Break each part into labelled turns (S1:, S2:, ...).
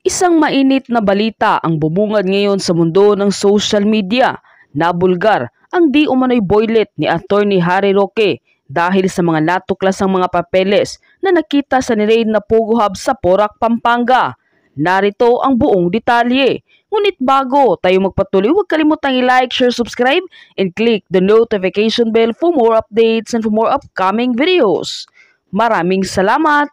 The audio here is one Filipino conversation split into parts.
S1: Isang mainit na balita ang bumungad ngayon sa mundo ng social media. Nabulgar ang di umano'y boylet ni Attorney Harry Roque dahil sa mga natuklasang mga papeles na nakita sa ni-raid na Pogo Hub sa Porac, Pampanga. Narito ang buong detalye. Ngunit bago tayo magpatuloy, huwag kalimutang i-like, share, subscribe, and click the notification bell for more updates and for more upcoming videos. Maraming salamat!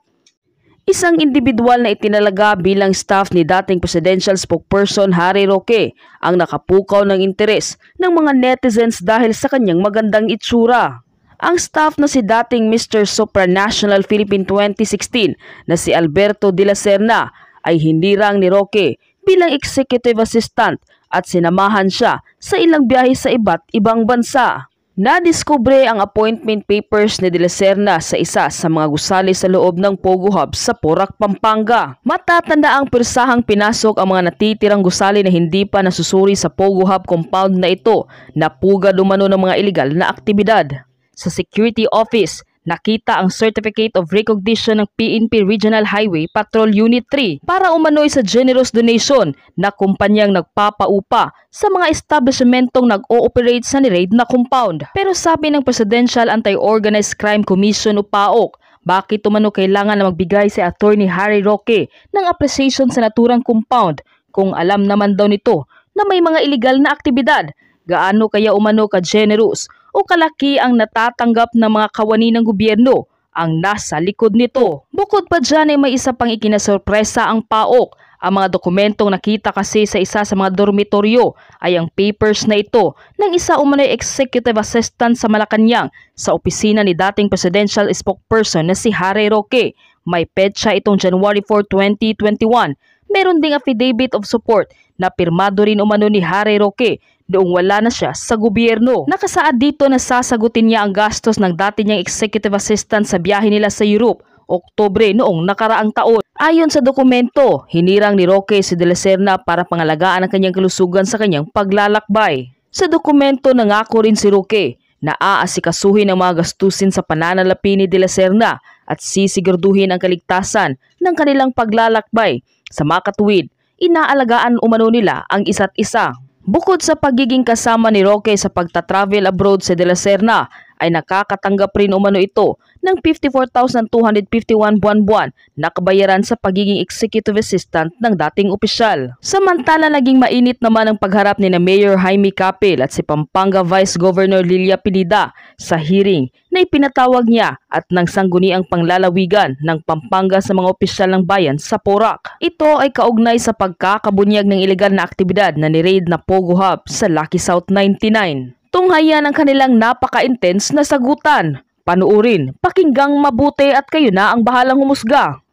S1: Isang individual na itinalaga bilang staff ni dating presidential spokesperson Harry Roque ang nakapukaw ng interes ng mga netizens dahil sa kanyang magandang itsura. Ang staff na si dating Mr. Supranational Philippine 2016 na si Alberto de la Serna ay hinirang ni Roque bilang executive assistant at sinamahan siya sa ilang biyahe sa iba't ibang bansa. Nadiskubre ang appointment papers ni de la Serna sa isa sa mga gusali sa loob ng Pogo Hub sa Porac, Pampanga. Matatanda ang persahang pinasok ang mga natitirang gusali na hindi pa nasusuri sa Pogo Hub compound na ito na pugad umano ng mga iligal na aktibidad. Sa security office, nakita ang Certificate of Recognition ng PNP Regional Highway Patrol Unit 3 para umano'y sa generous donation na kumpanyang nagpapaupa sa mga establishmentong nag-ooperate sa ni-raid na compound. Pero sabi ng Presidential Anti-Organized Crime Commission o PAOC, bakit umano kailangan na magbigay si Attorney Harry Roque ng appreciation sa naturang compound kung alam naman daw nito na may mga iligal na aktibidad? Gaano kaya umano ka-generous o kalaki ang natatanggap ng mga kawani ng gobyerno ang nasa likod nito? Bukod pa dyan ay may isa pang ikinasorpresa ang PAOK. Ang mga dokumentong nakita kasi sa isa sa mga dormitoryo ay ang papers na ito ng isa umano'y executive assistant sa Malacanang sa opisina ni dating presidential spokesperson na si Harry Roque. May petsa itong January 4, 2021. Meron ding affidavit of support na pirmado rin umano ni Harry Roque noong wala na siya sa gobyerno. Nakasaad dito na sasagutin niya ang gastos ng dati niyang executive assistant sa biyahe nila sa Europe, Oktubre noong nakaraang taon. Ayon sa dokumento, hinirang ni Roque si de la Serna para pangalagaan ang kanyang kalusugan sa kanyang paglalakbay. Sa dokumento, nangako rin si Roque na aasikasuhin ang mga gastusin sa pananalapi ni de la Serna at sisiguraduhin ang kaligtasan ng kanilang paglalakbay. Sa makatuwid, inaalagaan umano nila ang isa't isa. Bukod sa pagiging kasama ni Roque sa pagta-travel abroad sa de la Serna, ay nakakatanggap rin umano ito ng 54,251 buwan-buwan na kabayaran sa pagiging executive assistant ng dating opisyal. Samantala, naging mainit naman ang pagharap ni na Mayor Jaime Capil at si Pampanga Vice Governor Lilia Pineda sa hearing na ipinatawag niya at nang sangguniang panglalawigan ng Pampanga sa mga opisyal ng bayan sa Porac. Ito ay kaugnay sa pagkakabunyag ng ilegal na aktibidad na ni-raid na Pogo Hub sa Lucky South 99. Tunghayan ang kanilang napaka-intense na sagutan. Panuurin, pakinggang mabuti at kayo na ang bahalang humusga.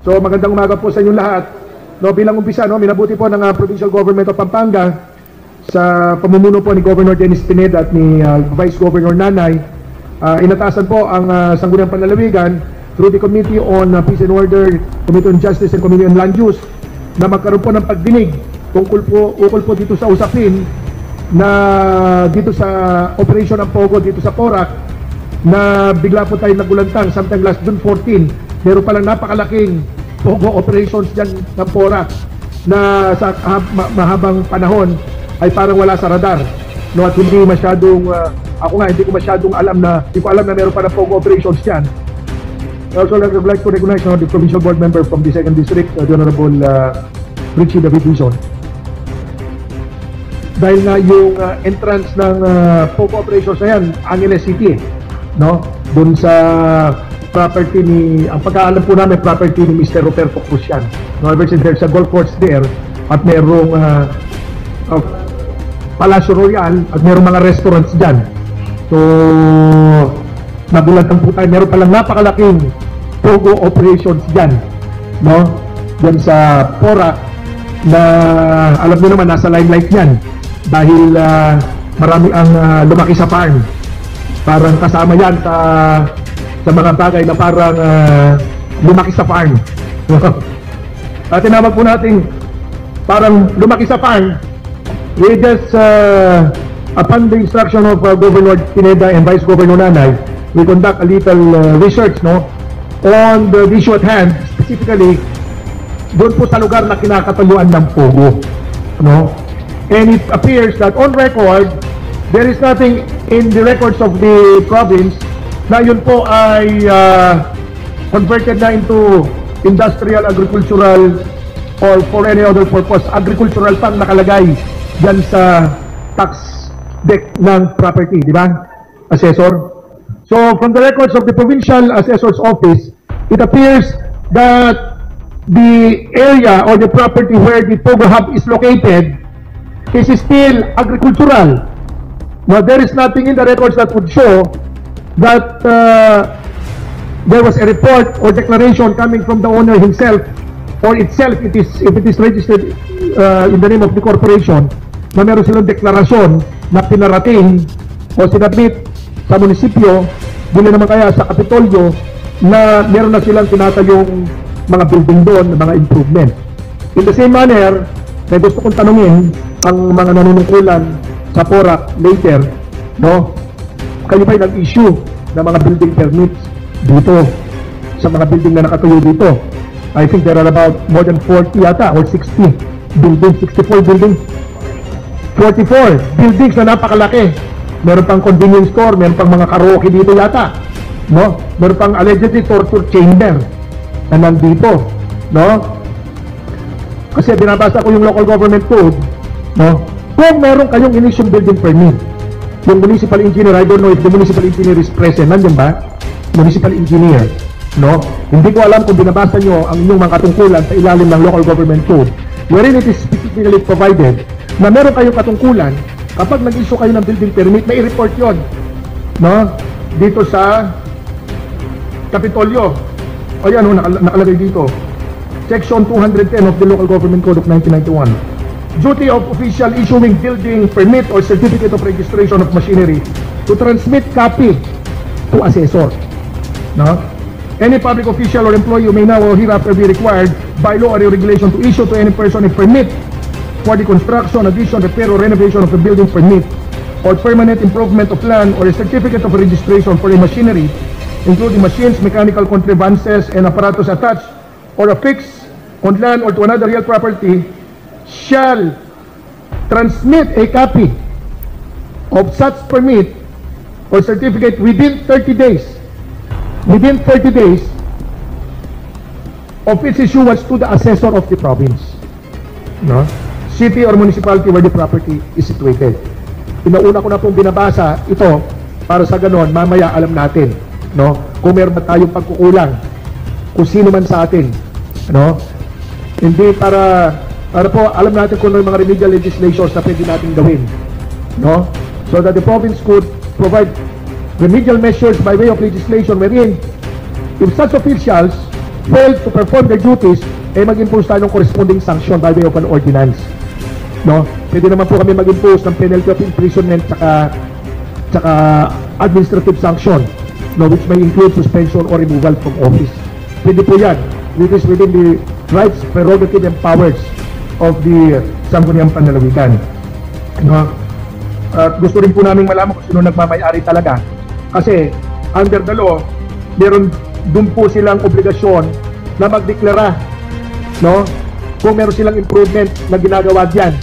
S2: So magandang umaga po sa inyong lahat. Bilang umpisa, minabuti po ng Provincial Government of Pampanga sa pamumuno po ni Governor Dennis Pineda at ni Vice Governor Nanay. Inatasan po ang sangguniang panlalawigan through the Committee on Peace and Order, Committee on Justice and Committee on Land Use na magkaroon po ng pagdinig ukol po dito sa usapin na dito sa operation ng Pogo dito sa Porac na bigla po tayo nagulantang sometime last June 14. Meron palang napakalaking Pogo operations dyan ng Porac na sa mahabang panahon ay parang wala sa radar. At hindi masyadong, hindi ko masyadong alam na meron pa ng Pogo operations dyan. I also would like to recognize the provincial board member from the 2nd District, the Honorable Richie David Wilson. Dahil nga yung entrance ng Pogo operations na yan, Angeles City, doon sa property ang pagkaalam po namin, property ni Mr. Roberto Cruz yan. Ever since there's a golf course there, at merong Palacio Royal, at merong mga restaurants dyan. So, nagulantang po tayo, meron palang napakalaking Pogo operations dyan, dyan sa Porac, na alam nyo naman, nasa limelight yan. Dahil marami ang lumaki sa farm. Parang kasama yan sa mga bagay na parang lumaki sa farm. At tinawag po natin parang lumaki sa farm. We just, upon the instruction of Governor Pineda and Vice Governor Nanay, we conduct a little research on the issue at hand, specifically doon po sa lugar na kinakatayuan ng Pogo. No? And it appears that on record, there is nothing in the records of the province na yun po ay converted na into industrial, agricultural, or for any other purpose. Agricultural pa nakalagay dyan sa tax deck ng property, di ba, Assessor? So, from the records of the Provincial Assessor's Office, it appears that the area or the property where the Pogo Hub is located is still agricultural. Now, there is nothing in the records that would show that there was a report or declaration coming from the owner himself or itself, if it is registered in the name of the corporation, na meron silang deklarasyon na pinarating o sinabit sa munisipyo, dili naman kaya sa Kapitolyo, na meron na silang tinatayong mga building doon, mga improvement. In the same manner, may gusto kong tanungin ang mga nanunungkulan sa PORAC later, no? Kayo ba'y nag-issue ng mga building permits dito sa mga building na nakatuyo dito? I think there are about more than 40 yata or 60 buildings, 64 buildings, 44 buildings na napakalaki. Meron pang convenience store, meron pang mga karaoke dito yata, no? Meron pang allegedly torture chamber na nandito, no? Kasi binabasa ko yung local government code, no? Kung meron kayong initial building permit, yung municipal engineer, I don't know if the municipal engineer is present, nandiyan ba? Municipal engineer, no? Hindi ko alam kung binabasa nyo ang inyong mga katungkulan sa ilalim ng local government code, wherein it is specifically provided na meron kayong katungkulan kapag nag-issue kayo ng building permit, may i-report yun, no? Dito sa Kapitolyo. O yan, nakalagay dito. Section 210 of the Local Government Code of 1991. Duty of official issuing building permit or certificate of registration of machinery to transmit copy to assessor. No? Any public official or employee may now or hereafter be required by law or regulation to issue to any person a permit for the construction, addition, repair, or renovation of a building permit or permanent improvement of land or a certificate of registration for a machinery, including machines, mechanical contrivances, and apparatus attached or affixed on land or to another real property, shall transmit a copy of such permit or certificate within 30 days. Within 30 days of its issuance to the assessor of the province, no? City or municipality where the property is situated. Inauna ko na pong binabasa ito para sa ganon, mamaya alam natin, no? Kung meron ba tayong pagkukulang, kung sino man sa atin, no? Hindi para po alam natin kung ano yung mga remedial legislations na pwede natin gawin, no? So that the province could provide remedial measures by way of legislation wherein if such officials fail to perform their duties, mag-impose tayo ng corresponding sanction by way of an ordinance, no? Pwede naman po kami mag-impose ng penalty of imprisonment tsaka administrative sanction, no, which may include suspension or removal from office. Pwede po yan. It is within the rights, prerogative, and powers of the Sangguniang Panlalawigan, no? At gusto rin po namin malaman kung sino nagmamay-ari talaga. Kasi under the law, meron dun po silang obligasyon na magdeklara, no? Kung meron silang improvement na ginagawa diyan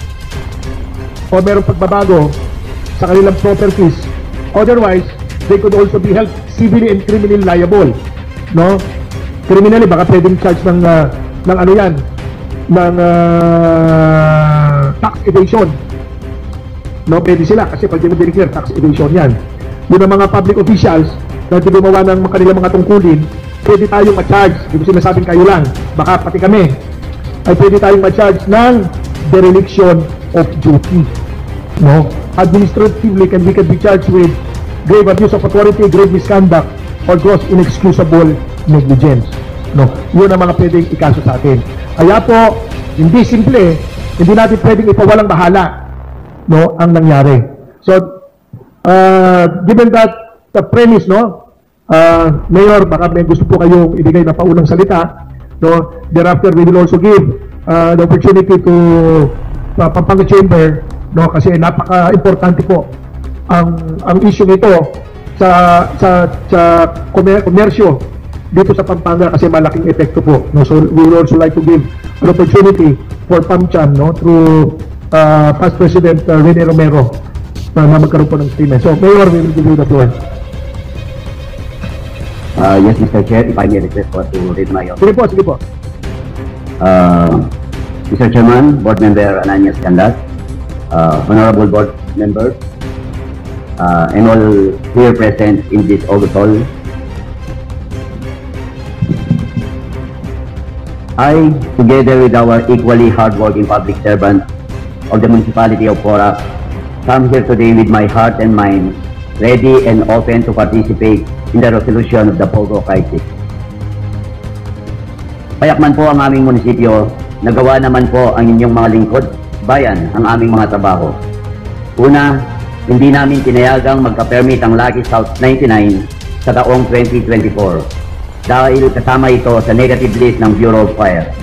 S2: o meron pagbabago sa kanilang properties. Otherwise, they could also be held civilly and criminally liable, no? Criminally, baka pwedeng charge ng ano yan, ng tax evasion, no? Pwede sila kasi pag dinideclare tax evasion yan. Yun ang mga public officials na gumawa ng kanilang mga tungkulin, pwede tayong ma-charge. Hindi ko sinasabing kayo lang, baka pati kami ay pwede tayong ma-charge ng dereliction of duty, no? Administratively, we can be charged with grave abuse of authority, grave misconduct, or gross inexcusable negligence, no? Yun ang mga pwedeng ikaso sa atin. Kaya po, hindi simple, hindi natin pwedeng ipawalang bahala, no, ang nangyari. So, given that the premise, no, Mayor, baka may gusto po kayong ibigay na paunang salita, no? Thereafter, we will also give the opportunity to Pampanga Chamber, no, kasi napaka-importante po ang issue nito sa komersyo dito sa Pampanga kasi malaking epekto po, no? So we will also like to give an opportunity for PAMCHAM, no, through past President Rene Romero na magkaroon po ng krimen. So, Mayor, we will give you the floor.
S3: Yes, Mr. Chair, if I may request for to read my
S2: Sige po, sige po.
S3: Mr. Chairman, Board Member Ananias Canlas, Honorable Board Members, and all here present in this August Hall. I, together with our equally hardworking public servants of the Municipality of Porac, come here today with my heart and mind ready and open to participate in the resolution of the Pogo crisis. Payak man po ang aming munisipyo, nagawa naman po ang inyong mga lingkod, bayan ang aming mga trabaho. Una, hindi namin tinayagang magka-permit ang Lucky South 99 sa taong 2024 dahil kasama ito sa negative list ng Bureau of Fire.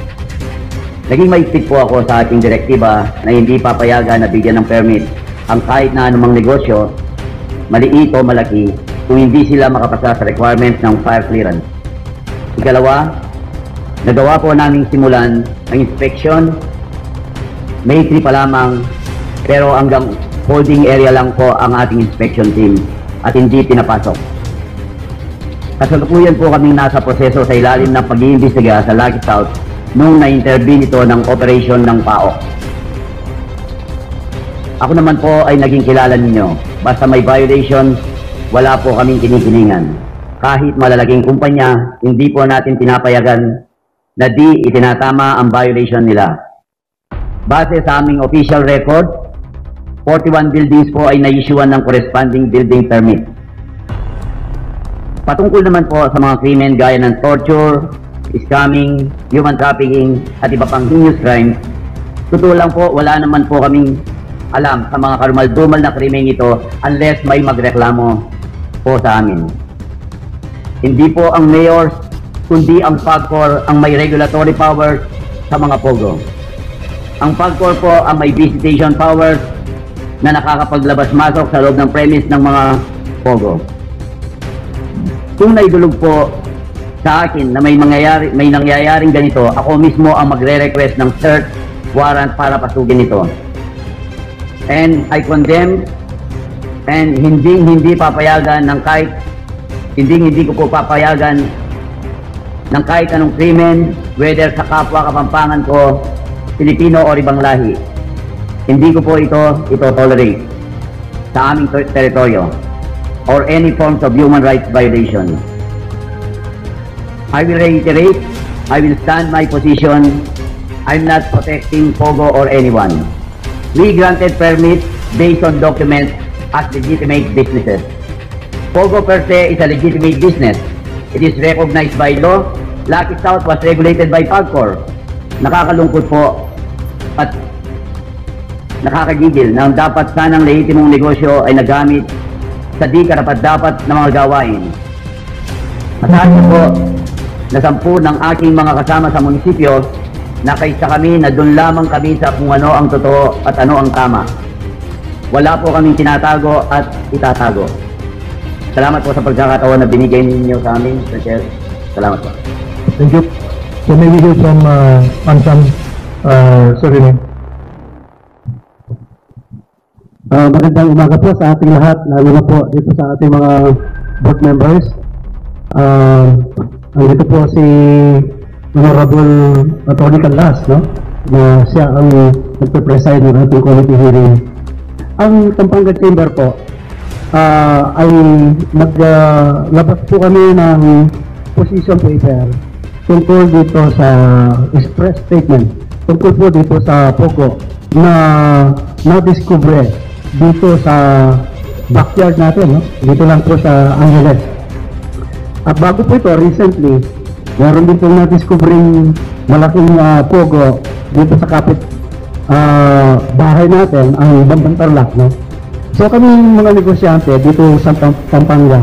S3: Naging maigpit po ako sa ating direktiba na hindi papayagan na bigyan ng permit ang kahit na anumang negosyo, maliit o malaki, kung hindi sila makapasa sa requirements ng fire clearance. Ikalawa, nagawa po naming simulan ang inspection. May 3 pa lamang, pero hanggang holding area lang po ang ating inspection team at hindi pinapasok. Kasalukuyan po kaming nasa proseso sa ilalim ng pag-iimbestiga sa Lucky South nung na-intervene ito ng operation ng PAOK. Ako naman po ay naging kilala ninyo. Basta may violation, wala po kaming kinikilingan. Kahit malalaking kumpanya, hindi po natin pinapayagan na di itinatama ang violation nila. Base sa aming official record, 41 buildings po ay na-issuean ng corresponding building permit. Patungkol naman po sa mga krimen gaya ng torture, scamming, human trafficking at iba pang heinous crimes, totoo lang po wala naman po kaming alam sa mga karumal-dumal na krimen ito unless may magreklamo po sa amin. Hindi po ang mayors kundi ang PAGCOR ang may regulatory powers sa mga POGO. Ang PAGCOR po ang may visitation powers na nakakapaglabas-masok sa loob ng premise ng mga POGO. Kung naidulog po sa akin na may nangyayaring ganito, ako mismo ang magre-request ng search warrant para pasugin ito. And I condemn and hindi papayagan ng kahit hindi ko po papayagan ng kahit anong krimen, whether sa kapwa Kapampangan ko, Pilipino o ibang lahi. Hindi ko po ito tolerate sa aming teritoryo or any forms of human rights violation. I will reiterate, I will stand my position. I'm not protecting POGO or anyone. We granted permits based on documents as legitimate businesses. POGO per se is a legitimate business. It is recognized by law. Lucky South was regulated by PAGCOR. Nakakalungkot po at nakakagigil na ang dapat sanang lehitimong negosyo ay nagamit sa di karapat-dapat na mga gawain. Masahin po na 10 ng aking mga kasama sa munisipyo na kaysa kami na doon lamang kami sa kung ano ang totoo at ano ang tama. Wala po kaming tinatago at itatago. Salamat po sa pagkakataon na binigay ninyo sa amin, Mr. Chair. Salamat po.
S2: Thank you. So may we hear from PAMCHAM, Sir Rene.
S4: Magandang umaga po sa ating lahat, lalo na po dito sa ating mga board members. Andito po si Honorable Atty. Canlas, no? Na siya ang nagpe-preside ng ating committee hearing. Ang Pampanga Chamber po ay naglabas po kami ng position paper tungkol dito sa express statement, tungkol po dito sa POGO na na-discover dito sa backyard natin, no? Dito lang po sa Angeles. At bago po ito, recently, meron din pong na-discovering malaking POGO dito sa kapit bahay natin, ang Bandang Tarlac, no? So kami mga negosyante dito sa Pampanga,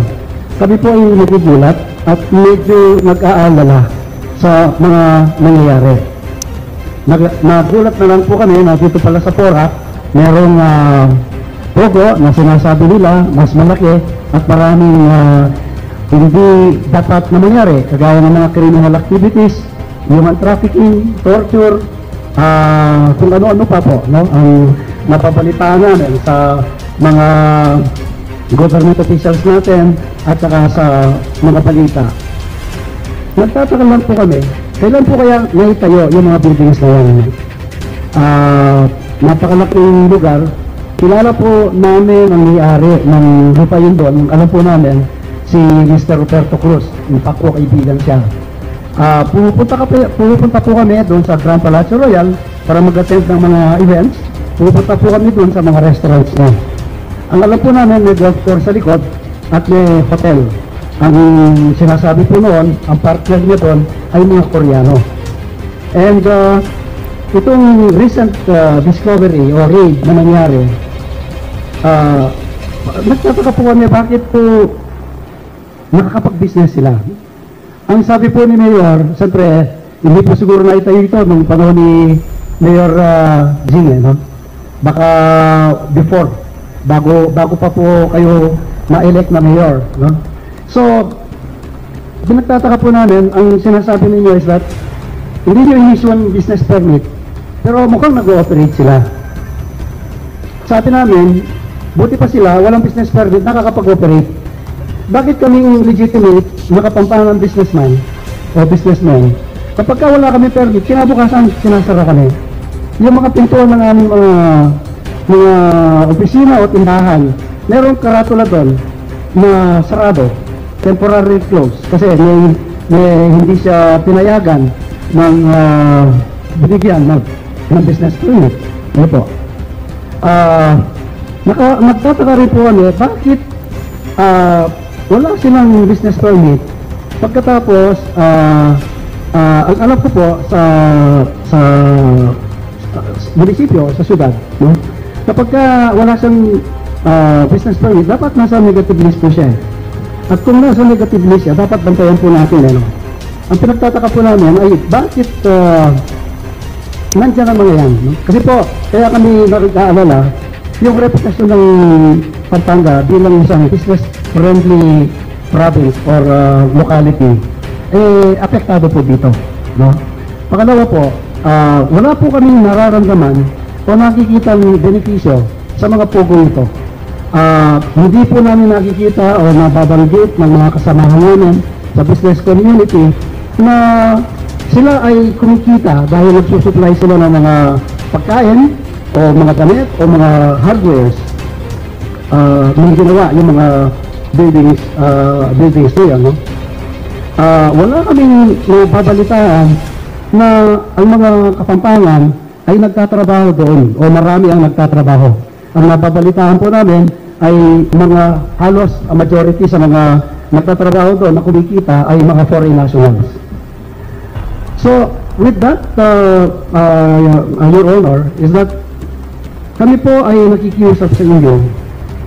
S4: kami po ay nagugulat at medyo nag-aalala sa mga nangyayari. Nagulat na lang po kami na dito pala sa Porac, merong POGO na sinasabi nila mas malaki at maraming hindi dapat na mangyari, kagaya ng mga criminal activities human trafficking, torture, kung ano-ano pa po, no? Ang napabalitaan namin sa mga government officials natin at saka sa mga balita. Nagtataka lang po kami, kailan po kaya naitayo yung mga buildings na yan? Napakalaking lugar. Kilala po namin ang may-ari ng lupa yun doon. Alam po namin si Mr. Roberto Cruz. Yung Paco, kaibigan siya. Pupunta po kami doon sa Grand Palacio Royal para mag-attend ng mga events. Pupunta po kami doon sa mga restaurants na. Ang alam po namin, may golf course sa likod at may hotel. Ang sinasabi po noon, ang partner niya doon ay mga Koreano. And itong recent discovery o raid na nangyari, nagtataka po kami bakit po nakakapag-business sila. Ang sabi po ni Mayor, siyempre, hindi po siguro naitayo ito nung panahon ni Mayor Zinge, no? Baka before, bago pa po kayo na-elect na Mayor, no? So, pinagtataka po namin, ang sinasabi ninyo is that hindi nyo in-issue ang business permit, pero mukhang nag-ooperate sila. Sabi namin, buti pa sila, walang business permit, nakakapag-operate. Bakit kaming legitimate, nakapampangan businessman o businessman? Kapag wala kami permit, kinabukasan, sinasara kami. Yung mga pintuan ng aming mga opisina o tindahan, merong karatula doon na sarado, temporary close, kasi may hindi siya pinayagan ng binigyan ng business permit. Ano po? Nagtataka rin po kami, bakit wala silang business permit pagkatapos ang alam ko po sa munisipyo, sa syudad, no? Kapag wala siyang business permit, dapat nasa negative list po siya. At kung nasa negative list siya, dapat bantayan po natin, ano? Ang pinagtataka po namin ay bakit nandiyan ang mga yan, no? Kasi po, kaya kami nakikaalala yung reputasyon ng Pampanga bilang isang business-friendly province or locality, apektado po dito, no? Pangalawa po, wala po kaming nararamdaman o nakikita ng benepisyo sa mga pugong ito. Hindi po namin nakikita o nababanggit ng mga kasamahan namin sa business community na sila ay kumikita dahil nagsusupply sila ng mga pagkain o mga damit o mga hardwares, mga ginawa yung mga buildings na yan, no? Wala kaming babalitaan na ang mga Kapampangan ay nagtatrabaho doon o marami ang nagtatrabaho. Ang nababalitaan po namin ay mga halos majority sa mga nagtatrabaho doon na kumikita ay mga foreign nationals. So, with that, Your Honor, is that kami po ay nakikiusap sa inyo.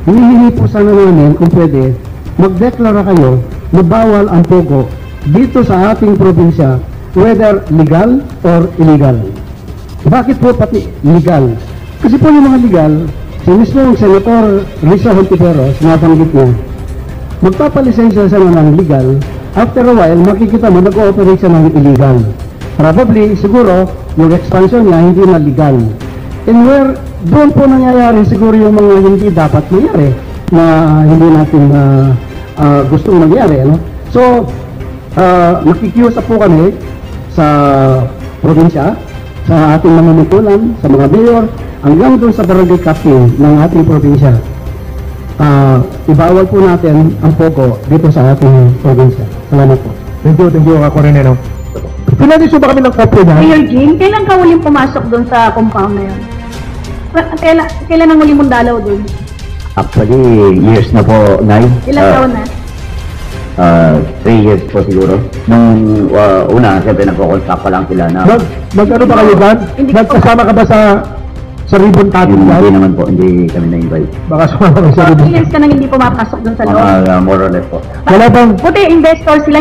S4: Hinihingi po sana namin kung pwede magdeklara kayo na bawal ang pogo dito sa ating probinsya, whether legal or illegal. Bakit po pati legal? Kasi po yung mga legal, si mismo Senator Risa Hontiveros, nabanggit niya, magpapalisensya siya ng legal, after a while, makikita mo nag-ooperate siya ng illegal. Probably, siguro, yung expansion niya hindi na legal. And where, doon po nangyayari siguro yung mga hindi dapat mangyari na hindi natin gustong mangyari, no? So, nakikiusap po kami sa probinsya, sa ating mga mutulan, sa mga mayor, hanggang doon sa barangay captain ng ating probinsya. Ibawal po natin ang pogo dito sa ating probinsya. Salamat po.
S2: Thank you, Coronel. Pinag-issue ba kami ng kopya niya?
S5: Mayor Jean, kailan ka huling pumasok doon sa compound na yun? Kailan ang huling mong dalaw doon?
S3: Actually, years na po, Nay.
S5: Ilang taon na?
S3: 3 years po siguro. Nung una, siyempre nagko-contact pa lang sila na...
S2: Mag-ano ba kayo dyan? Nagkasama ka ba sa ribbon cutting
S3: Hindi
S2: dyan?
S3: naman po, hindi kami na-invite.
S2: Baka sumama kayo sa ribbon.
S5: 2 years ka nang hindi pumapasok doon sa loob?
S3: More or less po.
S2: Wala bang...
S5: Buti investor sila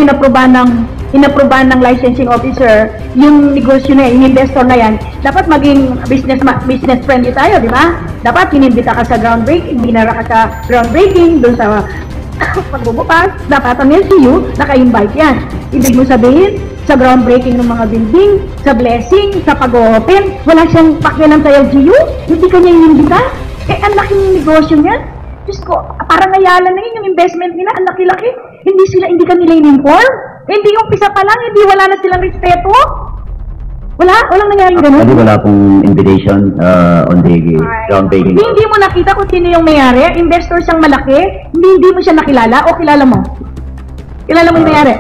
S5: inaprobahan ng licensing officer yung negosyo na yan, yung investor na yan. Dapat maging business friendly tayo, di ba? Dapat inimbita ka sa groundbreaking, binara ka sa groundbreaking doon sa pagbubukas, dapat ang LGU, naka-invite yan. Ibig mo sabihin, sa groundbreaking ng mga building, sa blessing, sa pag-open, wala siyang pakialam sa LGU, hindi ka niya inimbita. Ang laking negosyo niya. Diyos ko, parang ayala na yun yung investment nila, ang laki-laki. Hindi ka nila in-inform. Hindi umpisa pa lang, wala na silang respeto. Walang nangyaring ganun.
S3: Kasi wala pong invitation on the groundbreaking.
S5: Hindi mo nakita kung sino yung may-ari, investor siyang malaki, hindi mo siya nakilala o kilala mo? Kilala mo yung may-ari?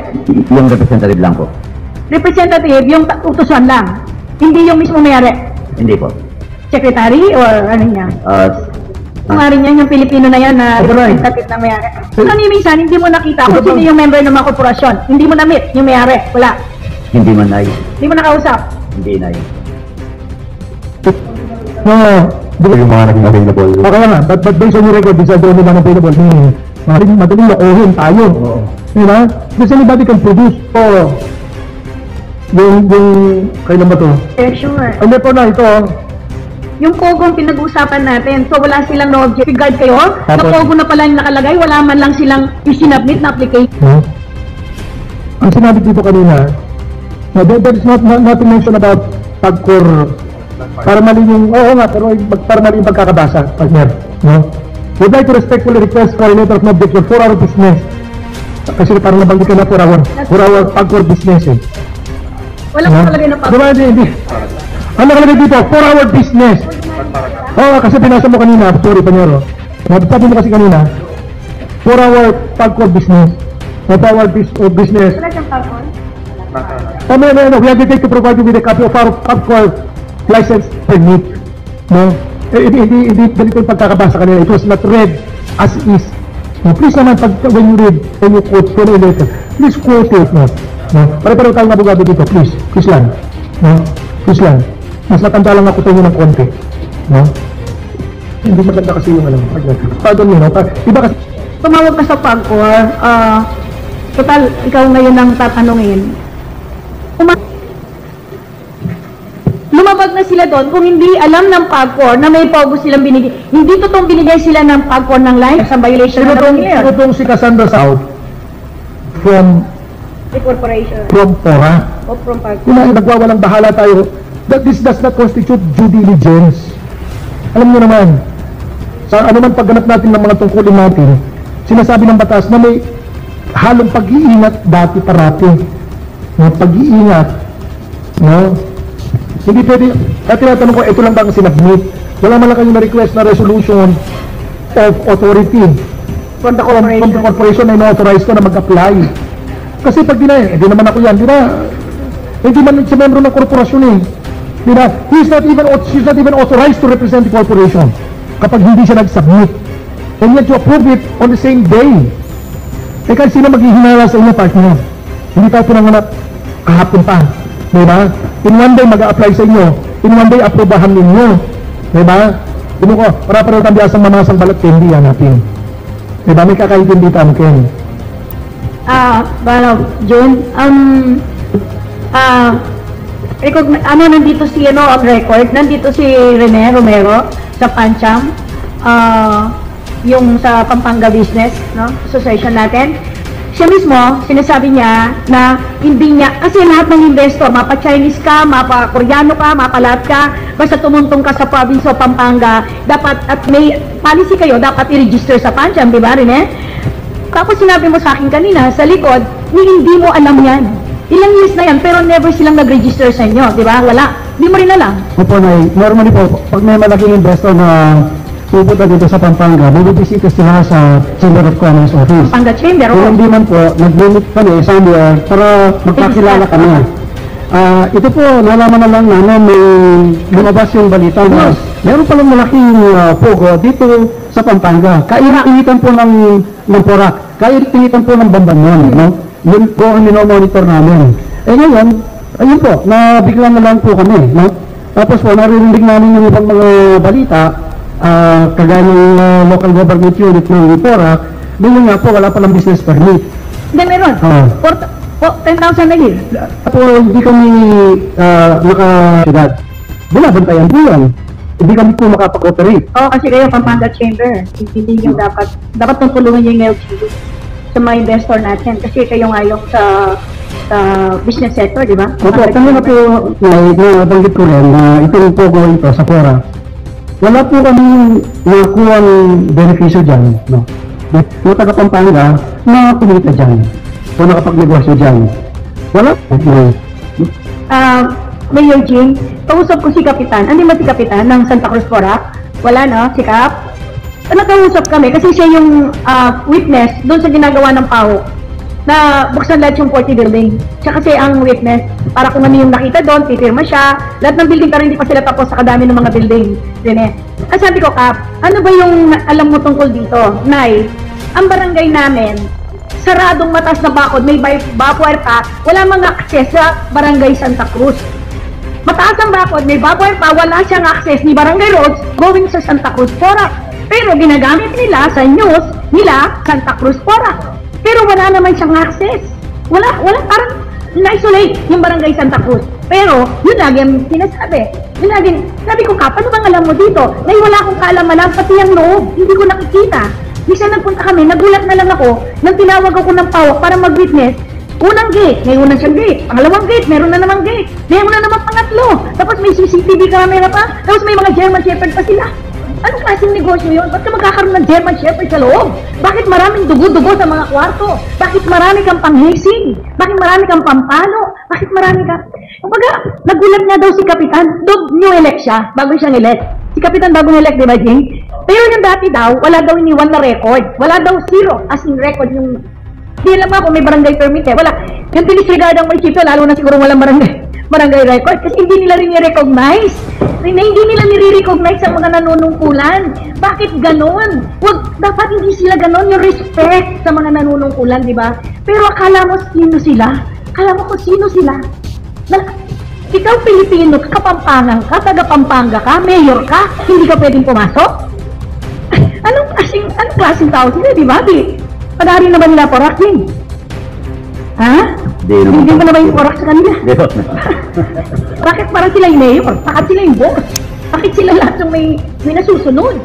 S3: Yung representative lang po.
S5: Representative, yung utusan lang. Hindi yung mismo may-ari.
S3: Hindi po.
S5: Secretary or ano niya? May-ari niya yung Pilipino na yan na representative ng may-ari. Ano minsan, hindi mo nakita kung sino yung member ng mga korporasyon. Hindi mo na-meet yung may-ari. Wala.
S3: Hindi man ay.
S5: Hindi mo nakausap.
S3: Hindi na yun.
S4: Yung mga naging available.
S2: Kaya nga, but based on your record, these are the only non-available. Madaling na-ohin tayo. Diba? Because anybody can produce. Yung, kailan ba to?
S5: Sure.
S2: Ano po na ito?
S5: Yung Pogo pinag-uusapan natin, so wala silang no object. Guard kayo, sa
S2: Tapos?
S5: Pogo na pala yung nakalagay, wala man lang silang isinabmit na application.
S2: Ang sinabi dito kanina, there is nothing mentioned about pagkor. Para mali yung, oo nga, pero para mali yung pagkakabasa, partner. No? Would like to respectfully request for a letter of no objection for our business. Kasi parang nabanggit ka na for our pagkor business eh.
S5: Wala ko nakalagay na Pogo.
S2: Diba, hindi. Ano nakalagay dito? For our business. Oo, kasi pinasa mo kanina, sorry, Panyero. Sabi mo kasi kanina, for our pagkor business. For our business.
S5: Wala siyang Pogo.
S2: No, we undertake to provide you with a copy of our PubCorp license permit. No? Hindi ganito yung pagkakabasa kanila. It was not read as is. No, please naman, when you quote for a letter, please quote it. No? Pare-pareho tayong abogado dito, please. Please lang. No? Please lang. Mas matanda lang ako tayo ng konti. No? Hindi maganda kasi yung alam. Pardon me, no? Iba kasi,
S5: Tumawag ka sa PAGCOR, total, ikaw ngayon ang tatanungin. Lumabag na sila doon kung hindi alam ng PAGCOR na may Pogo silang binigay. Hindi totoong binigay sila ng PAGCOR ng line sa violation na
S2: sino tong si Cassandra South from
S5: the corporation
S2: Pora.
S5: o from PAGCOR.
S2: Kung nagwawalang bahala tayo, that this does not constitute due diligence. Alam niyo naman, sa anuman pagganap natin ng mga tungkulin natin, sinasabi ng batas na may halong pag-iingat dati parati. No, pag-iingat. No? Hindi pwede, kaya tinatanong ko, ito lang ba ang sinabmit? Wala man lang kayong na-request na resolution of authority from the corporation na ino-authorize ko na mag-apply. Kasi pag hindi naman ako yan, hindi man si membro ng korporasyon eh. She's not even authorized to represent the corporation kapag hindi siya nag-submit. And yet you approve it on the same day. Teka, sino maghihinala sa inyo, partner? Hindi tayo pinanganap kahapon pa. Diba? In one day mag-a-apply sa inyo. In one day aprobahan ninyo. Diba? Dino ko, para-pareho tayo asang mamasang balat kendi yan natin. Diba? May kakaintindi tayo, Ken.
S5: June, nandito si ang record, nandito si Rene Romero sa Pancham, yung sa Pampanga Business, no, association natin. Siya mismo, sinasabi niya na hindi niya, kasi lahat ng investor, mapa-Chinese ka, mapa-Koreano ka, mapa-lahat ka, basta tumuntong ka sa province of Pampanga, dapat, at may policy kayo, dapat i-register sa Pancham, di ba, Rene? Tapos sinabi mo sa akin kanina, sa likod, hindi mo alam yan. Ilang years na yan, pero never silang nag-register sa inyo, di ba? Wala. Hindi mo rin alam.
S4: Opo, normally po, pag may malaking investor na pupunta dito sa Pampanga, bibisita sila sa Chamber of Commerce office.
S5: Pampanga Chamber,
S4: Kung hindi man po, nag-limit kami somewhere para magkakilala kami. Ito po, nalaman na lang namin may lumabas yung balita na meron palang malaking Pogo dito sa Pampanga. Kainit-initan po ng Porac, kainit-initan po ng Bambangon, no? Yun po ang minomonitor namin. Eh ngayon, ayun po, nabigla na lang po kami, no? Tapos po, naririnig namin yung ibang mga balita, kagaya ng local government unit ng Porac, doon nga po, wala palang business permit.
S5: Hindi, meron. 10,000 na year.
S4: Po, hindi kami nakasidad. Binabantayan po yan. Hindi kami po makapag-operate.
S5: Oo, kasi kayo Pampanga Chamber. Hindi yung dapat tutulungan yung LGU. sa mga investor natin. Kasi kayo nga yung sa business sector, di ba?
S4: Opo, kanina po, nabanggit ko rin na itong Pogo ito sa Quora, wala po kami nakuha ng beneficio dyan, no? Yung taga Pampanga, kumita dyan, o nakapagnegosyo dyan. Wala po.
S5: Mayor Jing, kausap ko si Kapitan. Hindi ba si Kapitan ng Santa Cruz Quora? Wala, no? Si Kap? Nakausap kami kasi siya yung witness doon sa ginagawa ng PAO na buksan lahat yung 40 building. Siya kasi ang witness para kung ano yung nakita doon, pipirma siya. Lahat ng building pero hindi pa sila tapos sa kadami ng mga building. At sabi ko, Kap, ano ba yung alam mo tungkol dito? Nay, ang barangay namin, saradong matas na bakod, may barbwire pa, wala mga access sa barangay Santa Cruz. Mataas ang bakod, may barbwire pa, wala siyang access ni Barangay Roads going sa Santa Cruz Quora. Pero ginagamit nila sa news nila Santa Cruz Quora. Pero wala naman siyang access. Wala, parang na-isolate yung Barangay Santa Cruz. Pero, yun lagi ang sinasabi. Yun lagi, sabi ko, Kap, ano bang alam mo dito? Nay, wala akong kaalam-alam, pati ang loob. Hindi ko nakikita. Minsan nagpunta kami, nagulat na lang ako, nang tinawag ako ng PAWAK para mag-witness. Unang gate, may unang siyang gate. Pangalawang gate, meron na namang gate. Meron na namang pangatlo. Tapos may CCTV camera pa. Tapos may mga German Shepherd pa sila. Anong klaseng negosyo yun? Ba't ka magkakaroon ng German Shepherd sa loob? Bakit maraming dugo-dugo sa mga kwarto? Bakit marami kang panghising? Bakit marami kang pampano? Bakit marami ka? Kumbaga, nagulat nga daw si Kapitan. New elect siya, bago siyang elect. Si Kapitan bagong elect, di ba, Jing? Pero yung dati daw, wala daw iniwan na record. Wala daw zero, as in record yung... Di alam nga kung may barangay permit eh. Wala. Yung tinisregard ang munisipyo, lalo na siguro walang barangay record. Kasi hindi nila rin i-recognize. Hindi nila nire-recognize ang mga nanunungkulan. Bakit ganon? Dapat hindi sila ganon. Yung respect sa mga nanunungkulan, di ba? Pero akala mo sino sila? Akala mo kung sino sila? Ikaw Pilipino, kapampangan ka, taga-Pampanga ka, mayor ka, hindi ka pwedeng pumasok? Anong klaseng tao sila, di ba? Padari naman nila porak din. Ha? Hindi mo naman yung porak sa kanila. Bakit parang sila yung mayor? Bakit sila yung boss? Bakit sila lahat yung may nasusunod?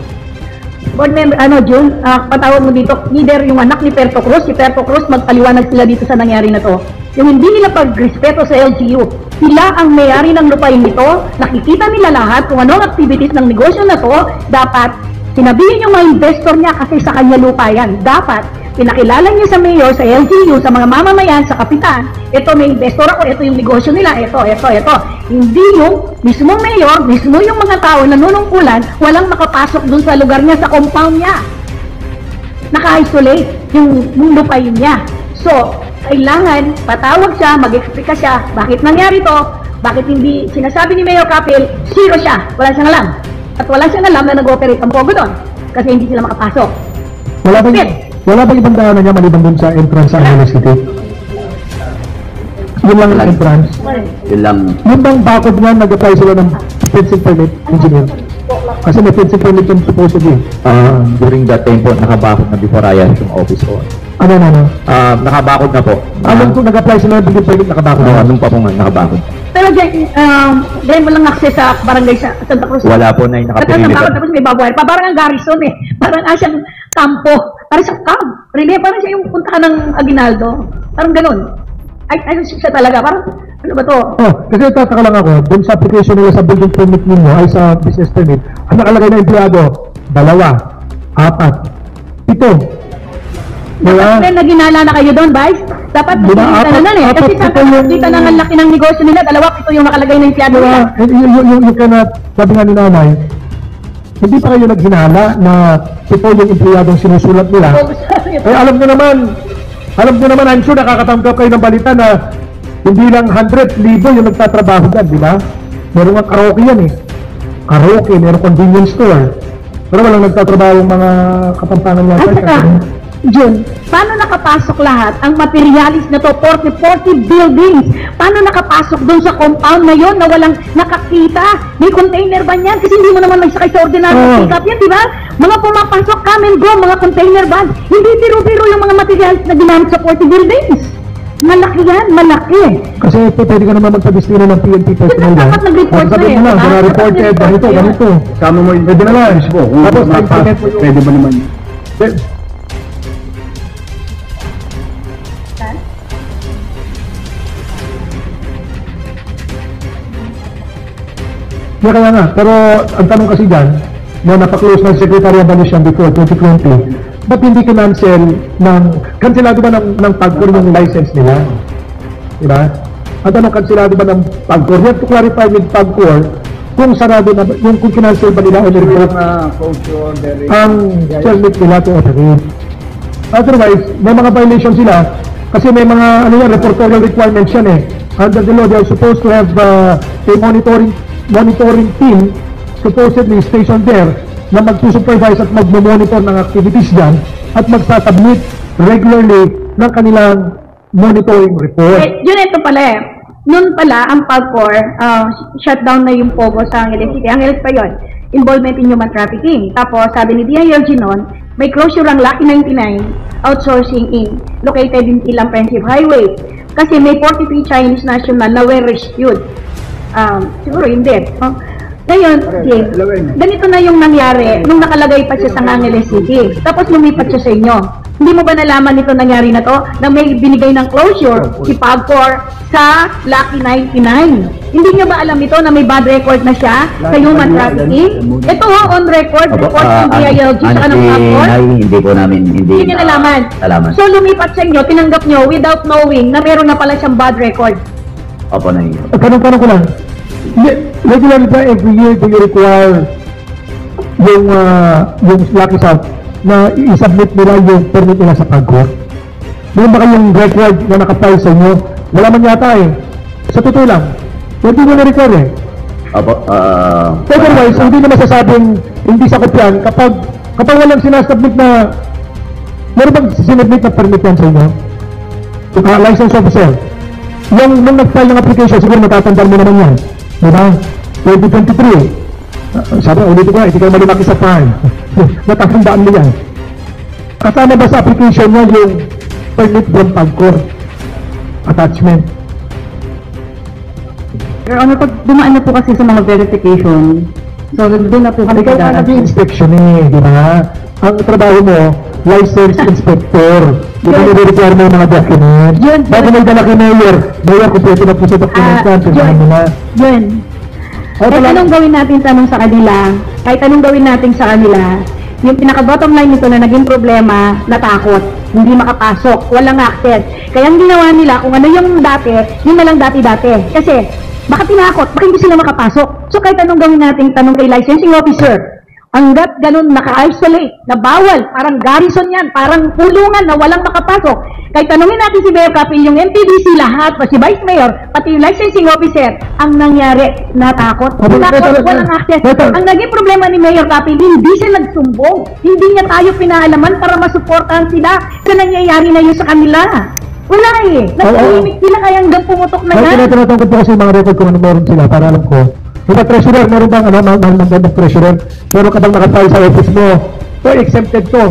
S5: Board member, June, patawag mo dito, leader yung anak ni Perto Cruz. Si Perto Cruz, magpaliwanag sila dito sa nangyari na to. Yung hindi nila pagrespeto sa LGU, sila ang may-ari ng lupain nito, nakikita nila lahat kung anong activities ng negosyo na to, dapat sinabihin yung mga investor niya kasi sa kanya lupa yan. Dapat pinakilala niya sa mayor, sa LGU, sa mga mamamayan, sa kapitan, ito may investor ako, ito yung negosyo nila, ito. Hindi yung mismong mayor, mismo yung mga tao na nanunungkulan, walang makapasok dun sa lugar niya, sa compound niya. Naka-isolate yung lupain niya. So, kailangan patawag siya, mag-explica siya, bakit nangyari to, bakit hindi sinasabi ni Mayor Kapil, zero siya, wala siyang alam. At wala siyang alam na nag-operate ang Pogo doon, kasi hindi sila makapasok.
S2: Wala ba ibang daanan niya maliban dun sa entrance sa Angeles City? Yun lang ang entrance.
S3: Yun lang.
S2: Yung bang bakod nga nag-apply sila ng fencing permit, engineer? Kasi may fencing permit yung supposedly.
S6: During that time po, nakabakod na before I asked yung office ko.
S2: Ano?
S6: Nakabakod na po.
S2: Anong kung nag-apply sila ng building permit, nakabakod na?
S6: Anong pa po nga, nakabakod.
S5: Pero dahil walang access sa barangay sa Santa Cruz.
S6: Wala po na yung nakapinili.
S5: Tapos may babuhay pa. Parang ang garrison eh. Parang siyang kampo. Parang siyang camp. Really, parang siya yung punta ka ng Aguinaldo. Parang ganun. Ay, siya talaga. Parang, ano ba to?
S2: Kasi tataka lang ako, dun sa application nila sa building permit ninyo, ay sa business permit, ang nakalagay na empleyado, 2, 4, 7.
S5: Dapat naginala na kayo doon, Vice? Dapat nakikita na eh. Kasi kita na ang laki ng negosyo nila, 2, 7 yung nakalagay na empleyado nila.
S2: Yung sabi nga ni nanay, hindi pa kayo naghinala na 7 yung empleyadong sinusulat nila. Alam nyo naman, I'm sure nakakatanggap kayo ng balita na hindi lang 100,000 yung nagtatrabaho dyan, di ba? Meron nga karaoke yan eh. Karaoke, meron convenience store. Pero walang nagtatrabaho yung mga kapampangan niya.
S5: At saka, Jun, paano nakapasok lahat ang materialis na to, 40 buildings? Paano nakapasok doon sa compound na yon na walang nakakita? May container ba niyan? Kasi hindi mo naman magsakay sa ordinary pick-up yan, di ba? Mga pumapasok, come and go, mga container van. Hindi biro-biro yung mga materialis na ginamit sa 40 buildings. Malaki yan, malaki.
S2: Kasi pwede ka naman magpabistino ng PNP personnel yan.
S5: Dapat nag-report na eh.
S2: Reported, ganito.
S6: Sama mo yung
S2: Pwede na lang. Tapos,
S6: pwede ba naman?
S2: Kaya nga, pero ang tanong kasi dyan, na napaklose ng Secretary of Evaluation before 2020, ba't hindi kansilado ba ng PAGCOR yung license nila? Diba? Ang tanong, kansilado ba ng PAGCOR? You have to clarify with PAGCOR kung sarado na, kung kinansel ba nila o revoke ang permit nila to operate. Otherwise, may mga violation sila kasi may mga reportorial requirements yan eh. Under the law, they are supposed to have a monitoring team supposedly stationed there na magsusupervise at magmo-monitor ng activities dyan at magsasubmit regularly ng kanilang monitoring report.
S5: Yun ito pala eh. Noon pala, ang PAGCOR, shutdown na yung POGO sa Angeles City. Angeles pa yun. Involvement in human trafficking. Tapos, sabi ni DILG noon, may closure ang Lucky 99 outsourcing in located in Ilang Pensive Highway. Kasi may 43 Chinese national na were rescued. Siguro hindi. Ngayon, ganito na yung nangyari nung nakalagay pa siya sa Angeles City. Tapos lumipat siya sa inyo. Hindi mo ba nalaman ito nangyari na to? Na may binigay ng closure si PAGCOR sa Lucky 99. Hindi niyo ba alam ito na may bad record na siya sa human trafficking? Ito on record, report ng DILG sa ng PAGCOR.
S3: Hindi po namin, hindi
S5: niyo nalaman. So lumipat sa inyo, tinanggap niyo without knowing na meron na pala siyang bad record.
S3: Opo na yun.
S2: Tanong ko lang. Regularly ba every year do you require yung Lucky South na i-submit nila yung permit nila sa PAGCOR? Meron ba kayong record na nakapile sa inyo? Wala man yata eh. Sa totoo lang, hindi mo na-record eh. Otherwise, hindi na masasabing hindi sa kopyan kapag walang sinasubmit na meron bang sinubmit na permit yan sa inyo? License officer. Nung nag-file ng application, siguro matatandaan mo naman yan. Diba? 2023. Sabi, ulit ko, hindi kayo malumaki sa farm. Natatandaan mo yan. Kasama ba sa application niya yung permit from PAGCOR? Attachment.
S7: Pero pag dumaan na po kasi sa mga verification, so doon na po kami
S2: ikaw ka nag-inspection eh, di ba? Ang trabaho mo, licensed inspector. Di ba nire-require mo yung mga documents? Bago may dala kay Mayor, kompleto na po sa documents yan, pinsahan mo na.
S5: Yun. Kahit anong gawin natin sa kanila, yung pinaka-bottom line nito na naging problema, natakot, hindi makapasok, walang access. Kaya ang ginawa nila, kung ano yung dati, yun na lang dati-dati. Kasi, baka tinakot, baka hindi sila makapasok. So kahit anong gawin natin, tanong kay licensing officer, hanggat ganun naka-isolate, na bawal, parang garrison yan, parang pulungan na walang makapasok. Kahit tanungin natin si Mayor Kapil, yung MPDC lahat, si Vice Mayor, pati yung licensing officer, ang nangyari, natakot, walang access. Ang naging problema ni Mayor Kapil, hindi siya nagsumbong, hindi niya tayo pinaalaman para masuportahan sila sa nangyayari na yun sa kanila. Wala eh, nagtahimik sila kaya hanggang pumutok na yan.
S2: Tinatanong ko po kasi mga record kung ano meron sila, para alam ko. Diba treasurer, meron bang mahal treasurer? Meron ka bang nakapile sa office mo? So, exempted to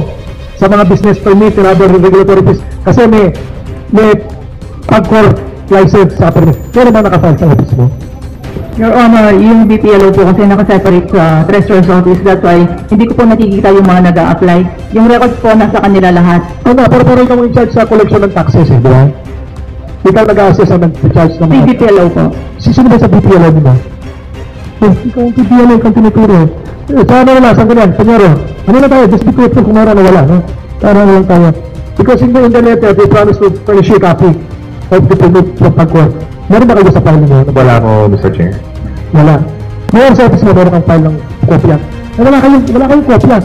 S2: sa mga business permit and other regulatory fees. Kasi may PAGCOR license sa permit. Meron bang nakapile sa office mo?
S7: Your Honor, yung BPLO po kasi nakaseparate sa treasurer's office. That's why hindi ko po nakikita yung mga nag-a-apply. Yung records po nasa kanila lahat.
S2: Pero ikaw in charge sa collection ng taxes eh, di ba? Ikaw nag-a-assess ang nag-charge ng mga...
S7: BPLO po.
S2: Sino ba sa BPLO, di ba? Ikaw ang BPLO, ikaw tinuturo. Sana wala, saan ganyan? Panyero, ano na tayo? Just be careful kung meron na wala, no? Sana na lang tayo. Because in the letter, they promised to furnish you a copy of the permit from PAGCOR. Meron ba kayo sa file niyo?
S6: Wala ko, Mr. Chair.
S2: Wala. Meron sa office mo, meron kang file ng kopya. Wala kayong kopya.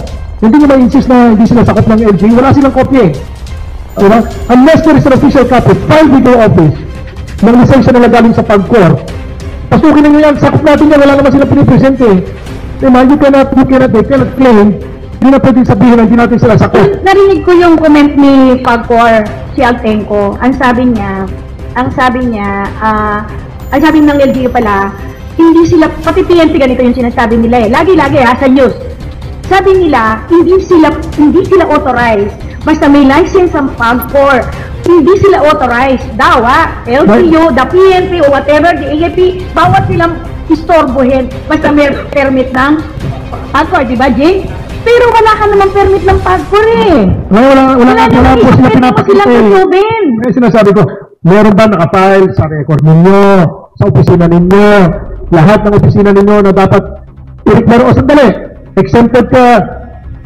S2: Hindi nyo ma-insist na hindi sila sakop ng LG. Wala silang kopya eh. Diba? Unless there is an official copy, file with your office ng lisensya na galing sa PAGCOR. Pasukin na nyo yan, sakop natin yan, wala naman sila pinipresent eh. Diba? You cannot claim, hindi na pwedeng sabihin na hindi natin sila sakop.
S5: Narinig ko yung comment ni PAGCOR, si Agtenco. Ang sabi ng LGU pala, hindi sila, pati PNP ganito yung sinasabi nila eh. Lagi-lagi sa news. Sabi nila, hindi sila authorized. Basta may license ang PAGCOR. Hindi sila authorized. Daw LGU, the PNP o whatever, the AFP, bawat silang istorbohin. Basta may permit ng PAGCOR, di ba, Jay? Pero wala ka naman permit ng PAGCOR eh.
S2: Wala po sila pinapakita eh. Sinasabi ko, meron ba nakapile sa record ninyo, sa opisina ninyo, lahat ng opisina ninyo na dapat i-require. O sandali, exempted ka,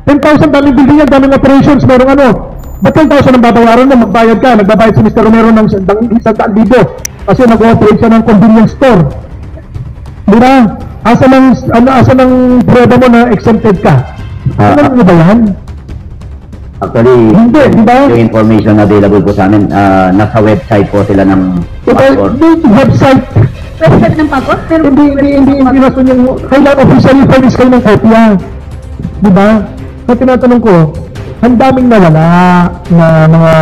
S2: 10,000 daming building yan, daming operations, merong ano, ba't 10,000 ang babayaran mo, magbayad ka, nagbabayad si Mr. Romero ng 100,000 kasi nag-operate siya ng convenience store. Di ba? Asa ng prueba mo na exempted ka? Ano ba yan?
S3: Actually,
S2: Hindi, di ba?
S3: yung information available po sa amin, nasa website po sila ng passport.
S2: Website.
S5: Website ng pagod, pero
S2: Hindi rason yung kailangan officially furnish kayo ng kopya. Di ba? Kaya tinatanong ko, ang daming nawala na mga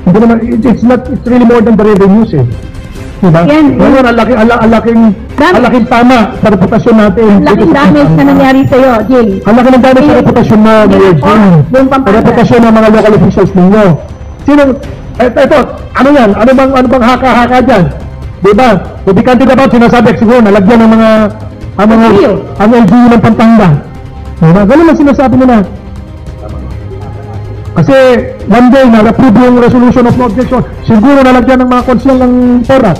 S2: hindi naman, it's really more than the revenues eh. Diba?
S5: Yan,
S2: Ngayon, ang laking tama sa reputasyon natin.
S5: laking damage na nangyari sa'yo, Jing.
S2: Ang laki ng damage sa reputasyon mo, Mayor Jim. Sa reputasyon ng mga local officials ninyo. Eto, ano yan? Ano bang haka-haka dyan? Diba? Kung di kanti dapat sinasabi, siguro nalagyan ng mga ang LGU ng Pampanga. Diba? Ganun lang sinasabi nila. Kasi one day na-approve yung resolution of no objection, siguro nalagyan ng mga konsyel ng pera.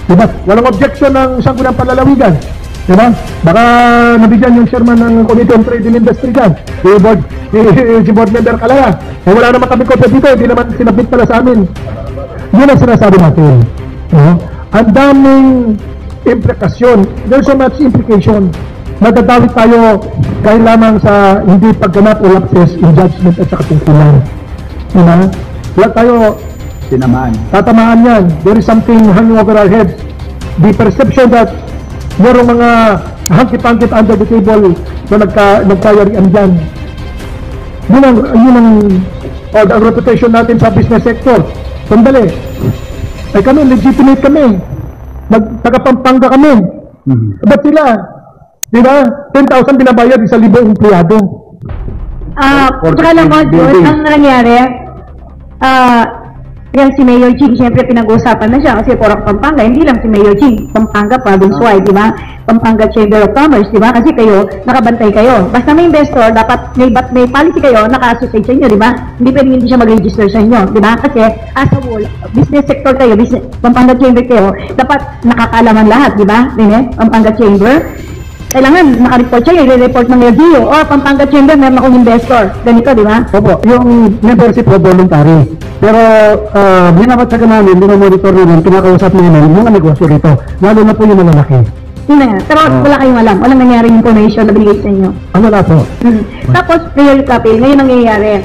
S2: Diba? Walang objection ng Sangguniang Panlalawigan. Diba? Baka nabigyan yung chairman ng Committee on Trade and Industry dyan. Si board member Kalaya. Eh wala naman kami kopya dito, hindi naman sinabit pala sa amin. Yun ang sinasabi natin. Ang daming implikasyon. There's so much implication. Nadadawit tayo dahil lamang sa hindi pagganap o lapses in judgment at sa katungkulan. Wala tayo tatamaan yan. There is something hanging over our heads. The perception that mayroong mga hangkit-hangkit under the table na nagkayarian dyan. Yun ang reputation natin sa business sector. Sandali. Ay kami, legitimate kami. Taga-Pampanga kami. Ba't sila? Diba? 10,000 binabayad, 1,000 empleyado.
S5: Tsaka lang mo, ang nangyari, yan si Mayor Jing, siyempre pinag-uusapan na siya kasi Porac Pampanga, hindi lang si Mayor Jing, Pampanga province-wide, di ba? Pampanga Chamber of Commerce, di ba? Kasi kayo, nakabantay kayo. Basta may investor, dapat may policy kayo, naka-associate sa inyo, di ba? Hindi pwedeng hindi siya mag-register sa inyo, di ba? Kasi as a whole, business sector kayo, Pampanga Chamber kayo, dapat nakakalaman lahat, di ba? Pampanga Chamber. Kailangan naka-report siya, i-report ng LGU. O, Pampanga Chamber, meron akong investor. Ganito, di ba?
S2: Opo, yung membership po voluntary. Pero, binabagsagan namin, monitor namin, kinakausap namin, mga negosyo rito. Lalo na po yung malalaki.
S5: Yun na nga. Pero wala kayong alam. Walang nangyari information na binigay sa inyo.
S2: Wala po.
S5: Tapos, Mayor Cape, ngayon nangyayari.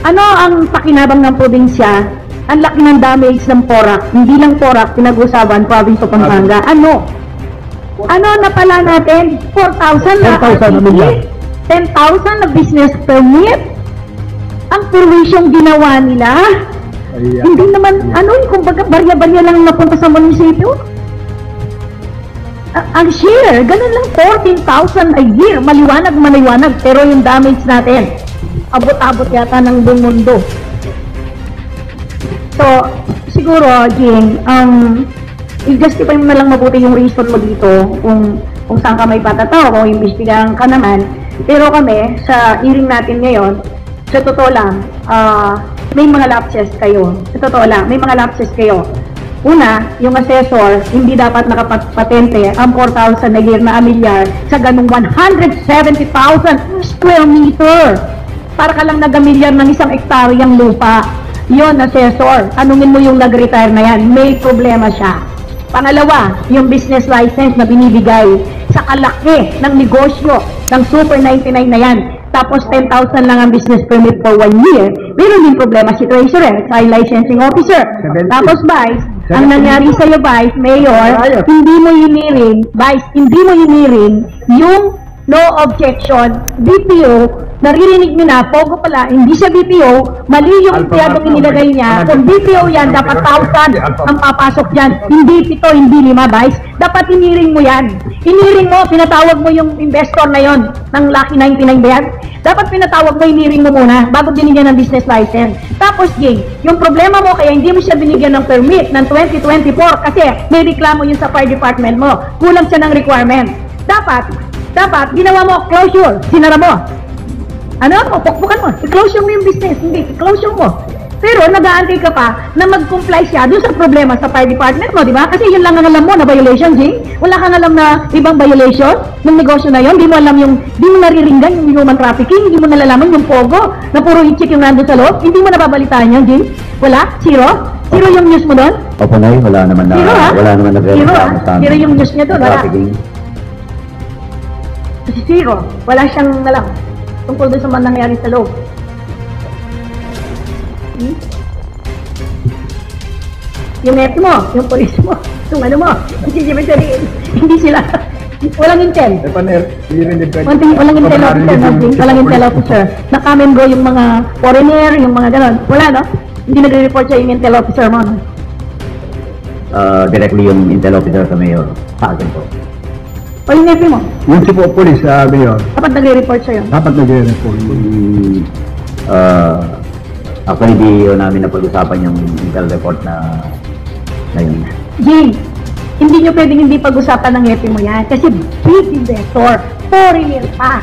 S5: Ano ang pakinabang ng probinsya? Ang laki ng damage ng Porac. Hindi lang Porac, pinag-usapan, province of Pampanga. Ano na pala natin? 4,000 na 10,000 na business permit? Ang perwisyong ginawa nila? Hindi naman, kumbaga barya-barya lang napunta sa munisipyo? Ang share, ganun lang, 14,000 a year. Maliwanag, pero yung damage natin, abot-abot yata ng buong mundo. So, siguro, Jing, i-justify mo na lang mabuti yung reason mo dito kung saan ka may patataw, kung imbestigahan ka naman. Pero kami, sa hearing natin ngayon, sa totoo lang, may mga lapses kayo. Sa totoo lang, may mga lapses kayo. Una, yung assessor, hindi dapat nakapatente ang 4,000 na year na amilyar sa ganung 170,000 square meter. Para ka lang nag-amilyar ng 1 hektaryang lupa. Yon, assessor. Anungin mo yung nag-retire na yan. May problema siya. Pangalawa, yung business license na binibigay sa kalaki ng negosyo ng Super 99 na yan. Tapos 10,000 lang ang business permit for 1 year. Meron din problema si Treasurer, sa licensing officer. Tapos Vice, ang nangyari sa iyo Vice, Mayor, hindi mo hiniring yung no objection, BPO. Naririnig nyo na, Pogo pala, hindi siya BPO, mali yung empleyadong inilagay niya. Kung BPO yan, dapat 1,000 ang papasok dyan. Hindi 7, hindi 5, Vice. Dapat hiniring mo yan. Hiniring mo, pinatawag mo yung investor na yon ng Lucky 99 ba yan? Dapat pinatawag mo, hiniring mo muna bago binigyan ng business license. Tapos, Jing, yung problema mo, kaya hindi mo siya binigyan ng permit ng 2024 kasi may reklamo yun sa fire department mo. Kulang siya ng requirement. Dapat, ginawa mo, closure, sinara mo. Pukpukan mo, i-closure mo yung business, hindi, i-closure mo. Pero nag-aantay ka pa na mag-comply siya doon sa problema sa fire department mo, di ba? Kasi yun lang ang alam mo na violation, Jing. Wala kang alam na ibang violation ng negosyo na yun. Di mo alam yung, di mo nariringgan yung human trafficking, hindi mo nalalaman yung pogo na puro i-check yung nandun sa loob. Hindi mo nababalitaan yan, Jing. Wala? Zero? Zero yung news mo doon?
S3: Opo, Nay, wala naman na,
S5: Zero, ha?
S3: wala naman na
S5: Zero, ha? Zero yung news niya doon, wala.
S3: trafficking.
S5: Kasi zero. Wala siyang alam tungkol doon sa mga nangyari sa loob. Yung net mo, yung police mo, yung ano mo, hindi sila, walang intel. Walang intel officer, walang intel officer. Na-come and go yung mga foreigner, yung mga ganon. Wala, no? Hindi nagre-report siya yung intel officer mo, no?
S3: Directly yung intel officer sa mayor, sa akin po.
S5: O yung nephew mo,
S2: Yung chief of police, Mayor,
S5: dapat nagre-report siya yun.
S2: dapat nag-report.
S3: Actually, di yun namin napag-usapan yung intel report na yun.
S5: Jing, hindi nyo pwedeng hindi pag-usapan ng nephew mo yan. Kasi big investor, foreigner pa.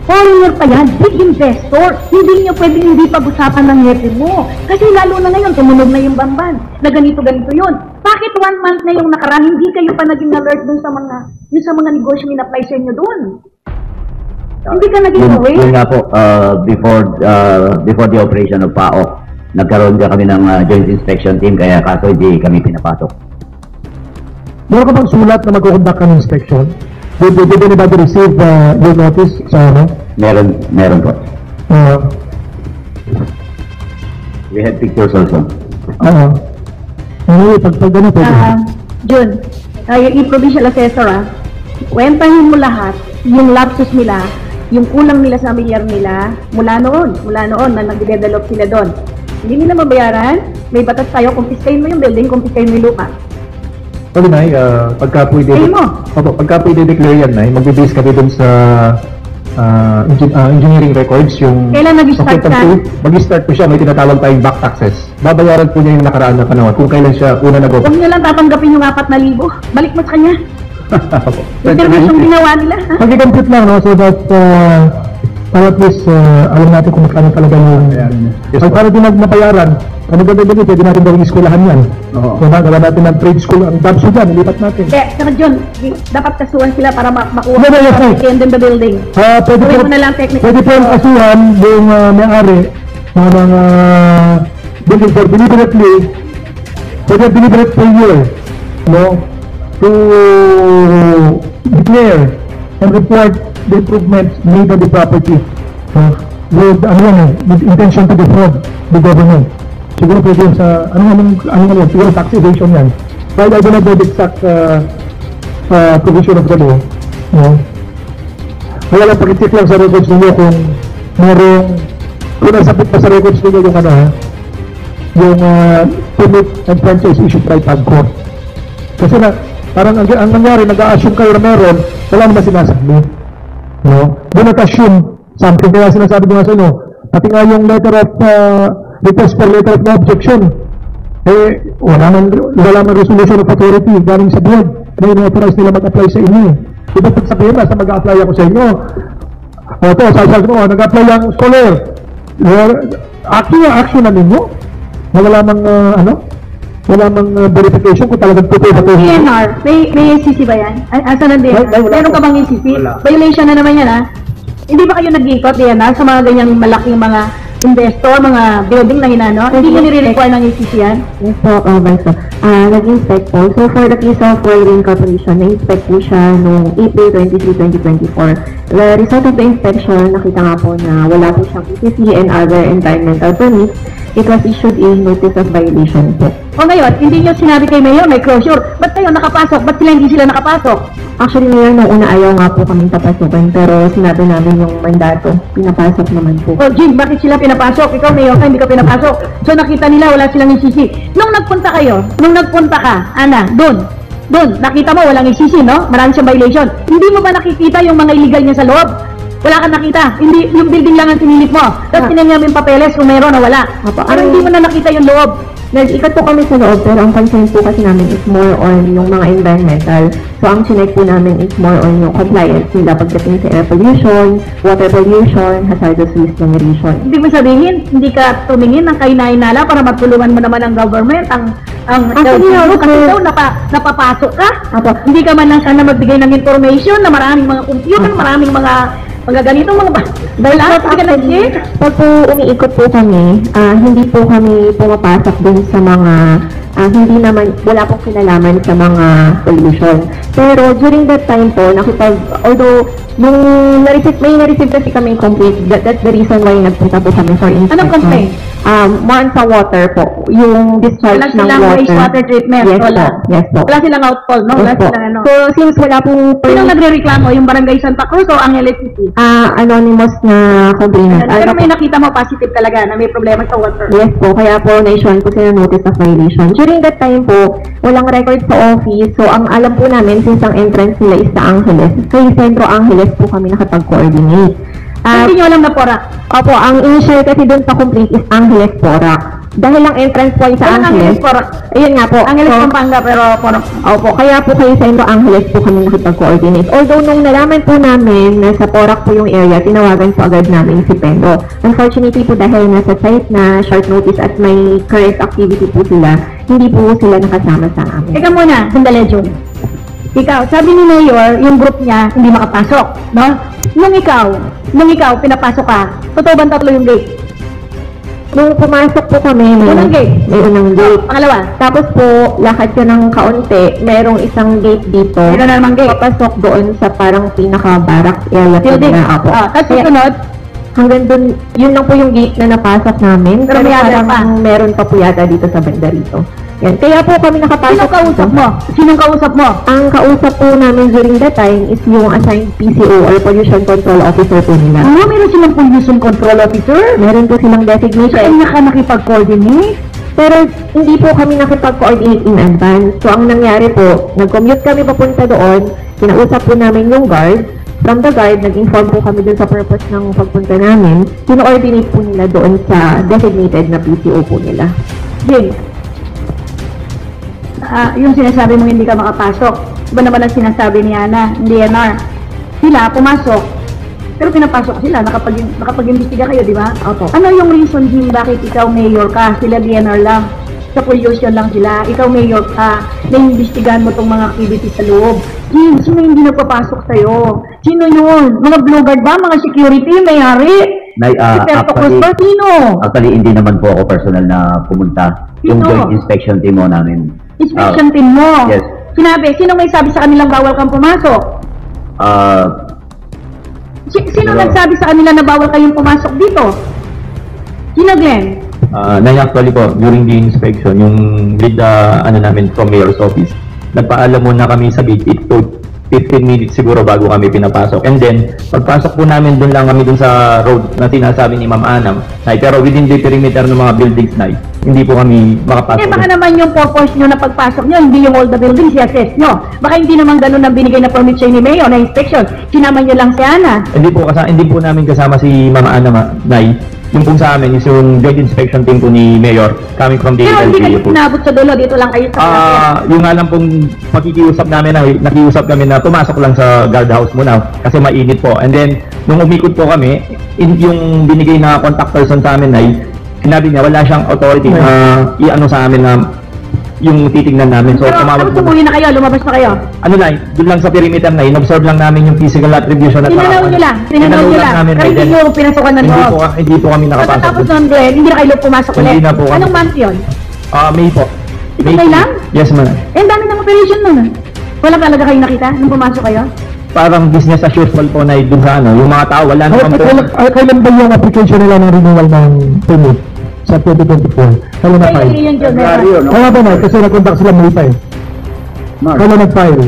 S5: Foreigner pa yan, big investor. Hindi nyo pwedeng hindi pag-usapan ng nephew mo. Kasi lalo na ngayon, tumunog na yung bamban. Na ganito-ganito yun. Bakit 1 month na yung nakaraan, hindi kayo pa naging alert dun sa mga negosyo in-apply sa inyo dun? Hindi ka naging aware?
S3: Yun nga po, before the operation of PAOK, nagkaroon din kami ng joint inspection team, kaya kaso hindi kami pinapasok.
S2: Meron ka bang sulat na mag-conduct ng inspection? Did anybody receive your notice sa ano?
S3: Meron po. We had pictures also.
S2: Anyway, pag ganito.
S5: Jun, yung provincial assessor, kwentahin mo lahat, yung lapsus nila, yung kulang nila sa milyar nila, mula noon na nag-develop sila doon. Hindi nila mabayaran, may batas tayo, kumpiskain mo yung building, kumpiskain mo yung lupa.
S2: Sorry, Nay, pagka pwede, pagka pwede declare yan, Nay, mag-base kami dun sa engineering records, yung...
S5: Kailan nag-start ka?
S2: Mag-start po siya, may tinatawag tayong back taxes. Babayaran po niya yung nakaraan na panahon, kung kailan siya una nag-open.
S5: Huwag nyo lang tatanggapin yung 4,000. Balik mo sa kanya. Interview's yung ginawa nila.
S2: Mag-compute lang, no? So that, para at least, alam natin kung magkano talaga yung... Pag para din nabayaran, ano ba din, pwede natin gawing eskwelahan yan. So, gawa natin ng trade school, ang DABSO dyan, ilipat natin.
S5: Sir John, dapat kasuhan sila para makuha
S2: No, yes,
S5: at the end of the building. Gawin mo na lang technical.
S2: Pwede po yung kasuhan yung may-ari ng mga building for deliberately, pwede deliberate per year, no? To declare and report the improvements made on the property with intention to defraud the government. Siguro pwede yun sa anong siguro tax evasion yan. While I don't know the exact provision of the law, no? Kaya lang pag-check lang sa records ninyo kung nasabit pa sa records ninyo yung yung permit and franchise issued by PAGCOR. Kasi parang ang nangyari, nag-a-assume kayo na meron, wala naman sinasabi. No? Do not assume something. Kaya sinasabi ko nga sa inyo, pati nga yung letter of request for letter of no objection, wala man resolution of authority galing sa board na in-authorize nila mag-apply sa inyo. Diba pag sabihin na, mag-a-apply ako sa inyo, ito, sasabi ko, nag-apply ang scholar, action na ninyo, na wala mang verification kung talagang totoo ba ito.
S5: DNR, may CC ba yan? Asan ang DNR? Meron ka bang CC? Violation na naman yan, ha? Hindi ba kayo nag-ikot, DNR, sa mga ganyang malaking mga investor, mga building na hinano? Hindi nyo nire-require ng ACC yan?
S7: Yes po, Vice. Nag-inspect po. So for the case of Wiring Corporation, na-inspect po siya noong April 23, 2024. The result of the inspection, nakita nga po na wala po siyang ECC and other environmental permits. It was issued a notice of violation po.
S5: O ngayon, hindi nyo sinabi kay Mayor, may closure. Ba't kayo nakapasok? Ba't hindi sila nakapasok?
S7: Actually, Mayor, nung una ayaw nga po kami papasukin, pero sinabi namin yung mandato, pinapasok naman po.
S5: O Jim, bakit sila pinapasok? Ikaw, Mayor, hindi ka pinapasok. So nakita nila, wala silang ECC. Nung nagpunta ka, Ana, doon, nakita mo, walang ECC, no? Marami siyang violation. Hindi mo ba nakikita yung mga illegal niya sa loob? Wala kang nakita. Hindi, yung building lang ang sinilip mo. Tapos tinanong yung papeles kung meron o wala. Pero hindi mo na nakita yung loob.
S7: Nag-ikot po kami sa loob, pero ang concern po kasi namin is more on yung mga environmental. So, ang chinek po namin is more on yung compliance nila pagdating sa air pollution, water pollution, hazardous waste generation.
S5: Hindi mo sabihin, hindi ka tumingin ng kainainala para matulungan mo naman ang government, ang
S7: Actually,
S5: kasi daw napapasok ka.
S7: Apo.
S5: Hindi ka man lang sana magbigay ng information na maraming mga computer, maraming mga ganito, dahil lahat hindi ka nag-check.
S7: Pag po umiikot po kami, hindi po kami pumapasok dun sa mga, hindi naman, wala pong kinalaman sa mga pollution. Pero during that time po, although, nung may na-receive kasi kami complaint, that's the reason why nagpunta po kami for inspection.
S5: Anong complaint?
S7: More on sa water po, yung discharge
S5: Wala
S7: ng
S5: silang
S7: water.
S5: wastewater treatment.
S7: Yes
S5: wala.
S7: po, yes po.
S5: Wala silang outfall, no? Wala
S7: Yes po.
S5: silang ano.
S7: So, since wala pong
S5: Sinong nagre-reklamo? Yung Barangay Santa Cruz o Angeles City?
S7: anonymous na complainant.
S5: Pero may nakita mo positive talaga na may problema sa water.
S7: Yes po, kaya po na-issue po sila notice of violation. During that time po, walang record sa office. So, ang alam po namin, since ang entrance nila is sa Angeles, kay Centro Angeles po kami nakapag-coordinate.
S5: Hindi nyo alam na Porac.
S7: Opo, ang initial kasi doon sa complaint is Angeles Porac. Dahil ang entrance po ay sa
S5: Angeles
S7: Angeles.
S5: Porac.
S7: Ayun nga po.
S5: Angeles
S7: So,
S5: Pampanga pero Porac.
S7: Opo, kaya po kayo sa Centro Angeles po kami nakipag-coordinate. Although nung nalaman po namin na sa Porac po yung area, tinawagan po agad namin si Pedro. Unfortunately po dahil nasa site na short notice at may current activity po sila, hindi po sila nakasama sa amin.
S5: Teka muna, sandali, Jun. Ikaw, sabi ni Mayor, yung group niya hindi makapasok, no? Nung ikaw, pinapasok ka, totoo ba 3 yung gate?
S7: Nung pumasok po kami,
S5: Unang gate?
S7: may unang gate.
S5: Pangalawa,
S7: Tapos po, lakad ka ng kaunti, merong isang gate dito.
S5: meron na namang gate.
S7: Papasok doon sa parang pinaka-barracks area po
S5: Building.
S7: na ako.
S5: Tapos
S7: Kaya,
S5: susunod,
S7: hanggang doon, yun lang po yung gate na napasok namin.
S5: Pero may other
S7: parang
S5: pa.
S7: meron pa po yata dito sa banda rito. Yan. Kaya po kami nakapasok
S5: sinong kausap
S7: dito.
S5: mo? Sinong kausap mo?
S7: Ang kausap po namin during that time is yung assigned PCO or Pollution Control Officer po nila.
S5: Meron silang pollution control officer?
S7: Meron po silang
S5: Sa
S7: designation.
S5: kanya ka nakipag-coordinate?
S7: Pero hindi po kami nakipag-coordinate in advance. So ang nangyari po, nag-commute kami papunta doon, kinausap po namin yung guard. From the guard, nag-inform po kami dun sa purpose ng pagpunta namin. Kino-coordinate po nila doon sa designated na PCO po nila.
S5: Jane, yung sinasabi mo hindi ka makapasok. Iba naman ang sinasabi ni Ana, ng DNR. Sila, pumasok. Pero pinapasok sila, nakapag-imbestiga kayo, di ba?
S7: Opo.
S5: Ano yung reason din bakit ikaw mayor ka? Sila DNR lang. Sa pollution lang sila. Ikaw mayor ka. Naimbestigahan mo tong mga activities sa loob. Sino hindi nagpapasok sa'yo? Sino yun? Mga blue guard ba? Mga security? May-ari? Si Perto Cruz ba? Sino?
S3: Actually, hindi naman po ako personal na pumunta. Yung
S5: Sino?
S3: joint inspection team mo namin.
S5: Inspection team mo?
S3: Yes.
S5: Sinabi, sino may sabi sa kanilang bawal kang pumasok? Sino
S3: Siguro.
S5: nagsabi sa kanila na bawal kayong pumasok dito? Sino, Glenn?
S6: Actually po, during the inspection, yung lead namin from Mayor's Office, nagpaalam muna kami sa gate 15 minutes siguro bago kami pinapasok. And then, pagpasok po namin, doon lang kami doon sa road na sinasabi ni Ma'am Anam, pero within the perimeter ng mga buildings na hindi po kami makapasok.
S5: Baka naman yung purpose nyo na pagpasok nyo, hindi yung all the buildings, i-assess nyo. Baka hindi naman ganun ang binigay na permit sa'yo ni Mayor na inspection. Sinama nyo lang si Ana.
S6: Hindi po namin kasama si Ma'am Anam, Nay. Yung po sa amin is yung joint inspection team po ni Mayor coming from the
S5: Pero hindi kayo
S6: LGU po.
S5: sinabot sa dulo, dito lang kayo sa
S6: Yung nga lang pong pakikiusap namin na nakiusap kami na pumasok lang sa guardhouse muna kasi mainit po. And then, nung umikot po kami, yung binigay na contact person sa amin ay sinabi niya wala siyang authority na i-ano sa amin na yung titignan namin. So,
S5: Pero
S6: tumawag po.
S5: sumuwi na kayo, lumabas na kayo.
S6: Ano na, doon lang sa perimeter na, in-observe lang namin yung physical attribution at
S5: Tinanaw nyo lang, tinanaw nyo lang.
S6: namin.
S5: Pero hindi nyo pinasukan ng loob.
S6: Hindi po kami nakapasok.
S5: Pagkatapos nun, Glenn, hindi na kayo pumasok ulit.
S6: Hindi na po kami.
S5: Anong month yun?
S6: May po.
S5: Ito
S6: May
S5: kayo lang?
S6: Yes, ma'am.
S5: Ang dami ng operation nun. Wala talaga kayo nakita nung pumasok kayo?
S6: Parang business as usual po na dun sa yung mga tao, wala naman po.
S2: Kailan ba yung application nila ng renewal ng permit? Sa 2024. Kailan na-file?
S5: Kaya yun, John. Meron.
S2: Kaya ba na? Kasi nag-contact sila May 5. Kailan nag-file?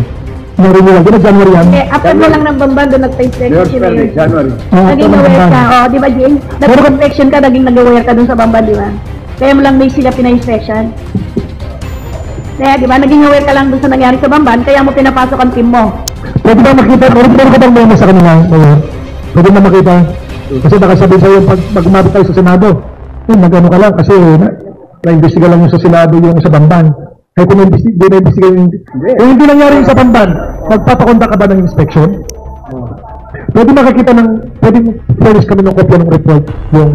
S2: Ng renewal. Di ba January yan?
S5: After mo lang ng bamban, doon nagpa-inspection si Mayor.
S2: January.
S5: Naging aware ka. O, di ba, Jane? Nag-inspection ka, naging nag-aware ka doon sa bamban, di ba? Kaya mo lang may sila pina-inspection. Kaya, di ba, naging aware ka lang doon sa nangyari sa bamban, kaya mo pinapasok ang team mo.
S2: Pwede ba makita? Meron ka bang memo sa kanila? Pwede ba makita? Kasi baka sabihin sa'yo, pag umabot tayo sa Senado, nag-ano ka lang kasi na-imbestiga lang yung sa Senado yung sa Bamban. Kaya kung na-imbestiga yung... Kung hindi nangyari yung sa Bamban, magpapakonda ka ba ng inspection? Pwede makakita ng... Pwede furnish kami ng kopya ng report yung...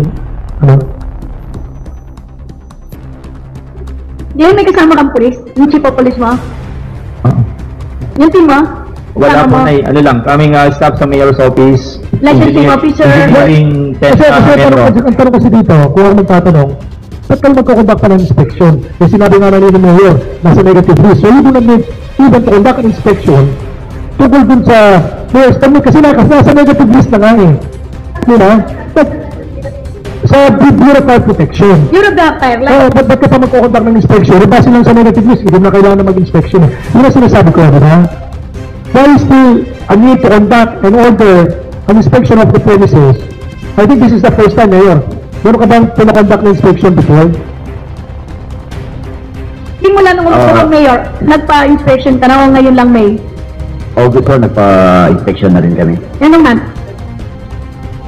S2: Ano?
S5: Di may kasama kang pulis? Yung chief of police mo? Yung team mo?
S6: Wala po, Nay. Ano lang, kaming staff sa mayor's office.
S5: Licensing officer.
S6: Engineering test
S2: Kasi ang tanong kasi dito, kung ako magtatanong, ba't kayo magkukondak pa ng inspection? Yung sinabi nga na ni Mayor, nasa negative risk. So, hindi namin even to conduct an inspection tungkol dun sa mayor's permit kasi nasa negative risk na nga eh. Di ba? But, sa Bureau of Fire Protection.
S5: Bureau of Fire, like...
S2: Ba't ka pa magkukondak ng inspection? Base lang sa negative risk, hindi na kailangan na mag-inspection eh. Yun ang sinasabi ko, di ba? There is still a need to conduct and order an inspection of the premises. I think this is the first time, Mayor. Meron ka bang pinakonduct na inspection before?
S5: Simula nung ulit Mayor, nagpa-inspection ka na o ngayon lang, May?
S3: August po, nagpa-inspection na rin kami.
S5: Anong month?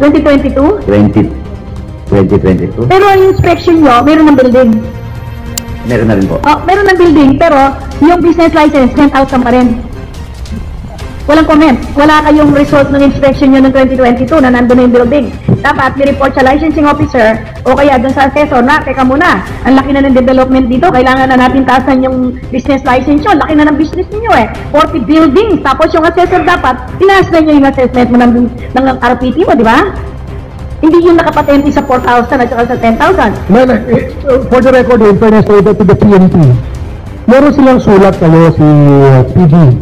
S5: 2022?
S3: 2022.
S5: Pero ang inspection nyo, meron ng building.
S3: Meron na rin po.
S5: Oh, meron ng building, pero yung business license, rent out pa rin. Walang comment. Wala kayong result ng inspection nyo ng 2022 na nandun na yung building. Dapat ni-report sa licensing officer o kaya dun sa assessor na, teka muna, ang laki na ng development dito, kailangan na natin taasan yung business license nyo, laki na ng business niyo eh. 40 buildings, tapos yung assessor dapat, tinaas na nyo yung assessment mo ng RPT mo, di ba? Hindi yung nakapatente sa 4,000 at saka sa 10,000.
S2: For the record, in fairness to the PNP, meron silang sulat kayo si PG,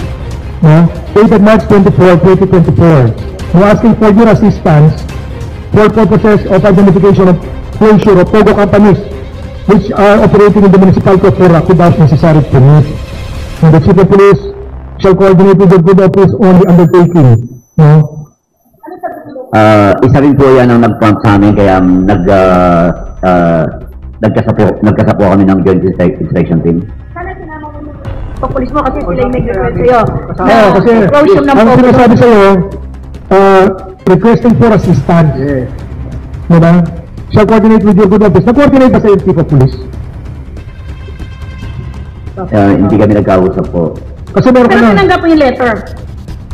S2: no? Dated March 24, 2024. We're asking for your assistance for purposes of identification of closure of POGO companies which are operating in the municipal code without necessary permit. And the Chief of Police shall coordinate with the good office on the undertaking. No?
S3: Isa rin po yan ang nag-prompt sa amin, kaya nagkasapo kami ng joint inspection team.
S5: Sana sinama mo yung police mo kasi sila yung nag-request sa'yo.
S2: Oo, kasi ang sinasabi sa'yo, requesting for assistance. Yes. Diba? Shall coordinate with your good office. Nag-coordinate ba sa'yo yung Chief of Police?
S3: Hindi kami nagkausap po.
S2: Kasi meron ka
S5: Pero
S2: na.
S5: tinanggap mo yung letter.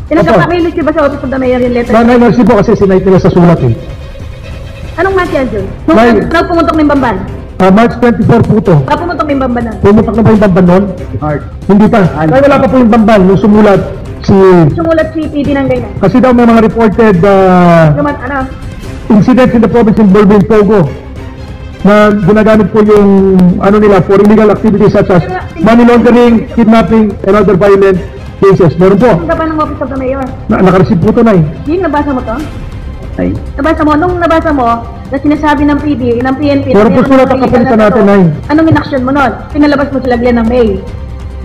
S5: Tinanggap pa kayo ba sa Office of the Mayor yung letter?
S2: Na-receive po kasi sinight nila sa sulat eh.
S5: Anong month yan, Jun? Nung pumuntok ng Bamban?
S2: March 24 po ito.
S5: Pumuntok ng Bamban na?
S2: Pumutok na ba yung Bamban nun? Hindi pa. Kaya wala pa po yung Bamban. Yung sumulat
S5: si PD ng ganyan.
S2: Kasi daw may mga reported incidents in the province involving POGO na ginagamit po yung nila for illegal activities such as money laundering, kidnapping, and other violent cases. Meron po.
S5: Ang pa ng Office of the Mayor.
S2: Nakareceive po ito na eh.
S5: Yung nabasa mo to?
S3: Ay.
S5: Nabasa mo? Nung nabasa mo, na sinasabi ng PD, ng PNP,
S2: Pero po sulat ang kapulisan natin ay.
S5: Anong inaction mo nun? Pinalabas mo sila Glenn ng May.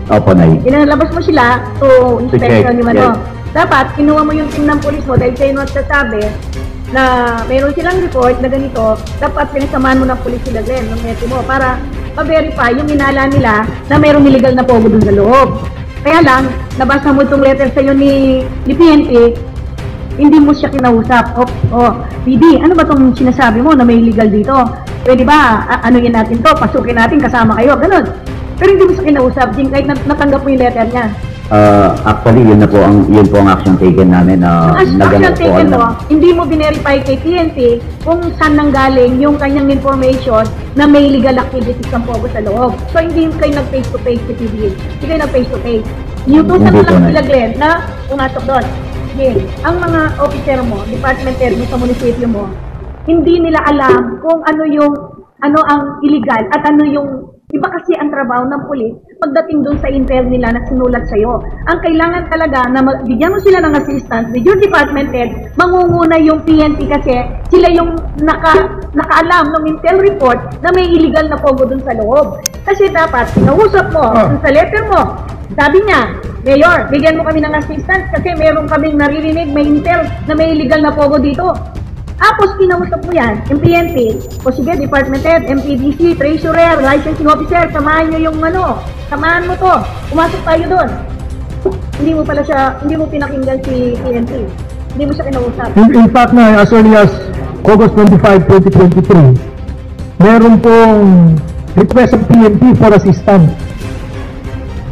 S3: Opo, Nay.
S5: Pinalabas mo sila to inspection yung ano.
S3: Yes.
S5: Dapat, kinuha mo yung team ng police mo dahil sa'yo nagsasabi na mayroon silang report na ganito, dapat pinasamahan mo ng police sila Glenn, ng meti mo, para ma-verify yung inala nila na mayroong illegal na pogo dun sa loob. Kaya lang, nabasa mo itong letter sa'yo ni PNP, hindi mo siya kinausap. PD, ano ba itong sinasabi mo na may illegal dito? Pwede ba, ano yun natin to, pasukin natin, kasama kayo, ganun. Pero hindi mo siya kinausap, din kahit natanggap mo yung letter niya.
S3: Actually, yun po ang action taken namin.
S5: Action taken to, hindi mo binerify kay PNP kung saan nanggaling yung kanyang information na may illegal activities ng pogo sa loob. So, hindi kayo nag-face-to-face sa PBA. Hindi kayo nag-face-to-face. Niutusan mo lang sila, Glenn, na pumasok doon. Ang mga officer mo, department head mo sa munisipyo mo, hindi nila alam kung ano ang illegal at ano yung, iba kasi ang trabaho ng pulis pagdating doon sa intel nila na sinulat sa'yo. Ang kailangan talaga na bigyan mo sila ng assistance with your department head, mangunguna yung PNP kasi sila yung nakaalam ng intel report na may illegal na pogo doon sa loob. Kasi dapat, pinausap mo, sa letter mo, sabi niya, Mayor, bigyan mo kami ng assistance kasi meron kaming naririnig, may intel na may illegal na pogo dito. Tapos, kinausap mo yan, yung PNP, o sige, Department Head, MPDC, Treasurer, Licensing Officer, samahan nyo yung samahan mo to, pumasok tayo doon. Hindi mo pinakinggan si PNP. Hindi mo siya kinausap.
S2: In fact as early as August 25, 2023, meron pong request of PNP for assistance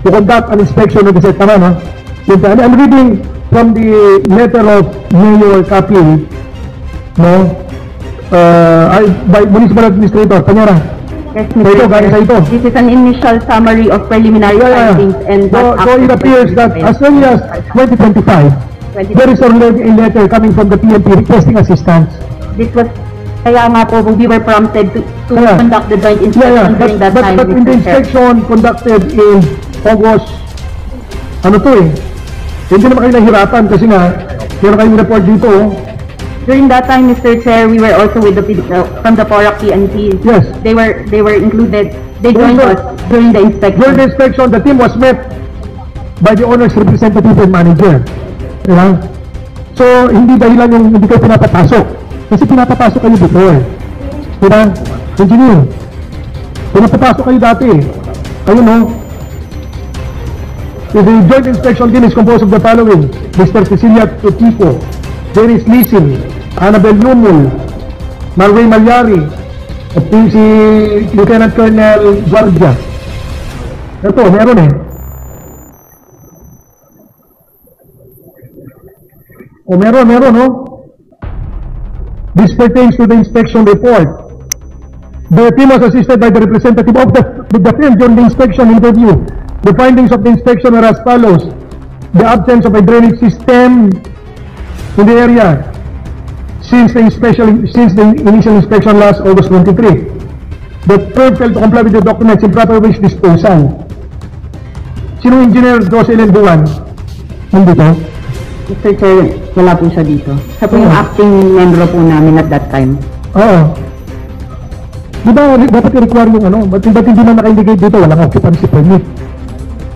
S2: to conduct an inspection of the site. Tama, no? I'm reading from the letter of Mayor Kapil, no? By Municipal Administrator, Panyara.
S7: Yes,
S2: Ito, galing sa ito.
S7: This is an initial summary of preliminary findings and
S2: So it appears that as early as 2025, there is already a letter coming from the PNP requesting assistance.
S7: This was, kaya nga po, we were prompted to conduct the joint inspection during that time.
S2: But in the
S7: Mr. Chair.
S2: inspection conducted in August, ano to eh, hindi naman kayo nahirapan kasi nga, meron kayong report dito.
S7: During that time, Mr. Chair, we were also with the from the PORAC PNP.
S2: Yes.
S7: They were included. They joined us during the inspection.
S2: During the inspection, the team was met by the owner's representative and manager. Diba? So, hindi dahilan yung hindi kayo pinapapasok. Kasi pinapapasok kayo before. Diba? Engineer, pinapapasok kayo dati. Kayo, no? The joint inspection team is composed of the following: Mr. Cecilia Tutico, Dennis Lisin, Annabel Yumul, Marway Malyari, at si Lieutenant Colonel Guardia. Ito, meron eh. O meron, no? This pertains to the inspection report. The team was assisted by the representative of the firm during the inspection interview. The findings of the inspection are as follows: the absence of a drainage system in the area since the initial inspection last August 23. The firm failed to comply with the documents in proper waste disposal. Sino engineer Jocelyn Buwan? Nandito?
S7: Mr. Chair, wala po siya dito. Siya po yung acting member po namin at that time.
S2: Oo. Di ba dapat i-require yung ano? Ba't hindi na naka-indicate dito? Walang occupancy permit.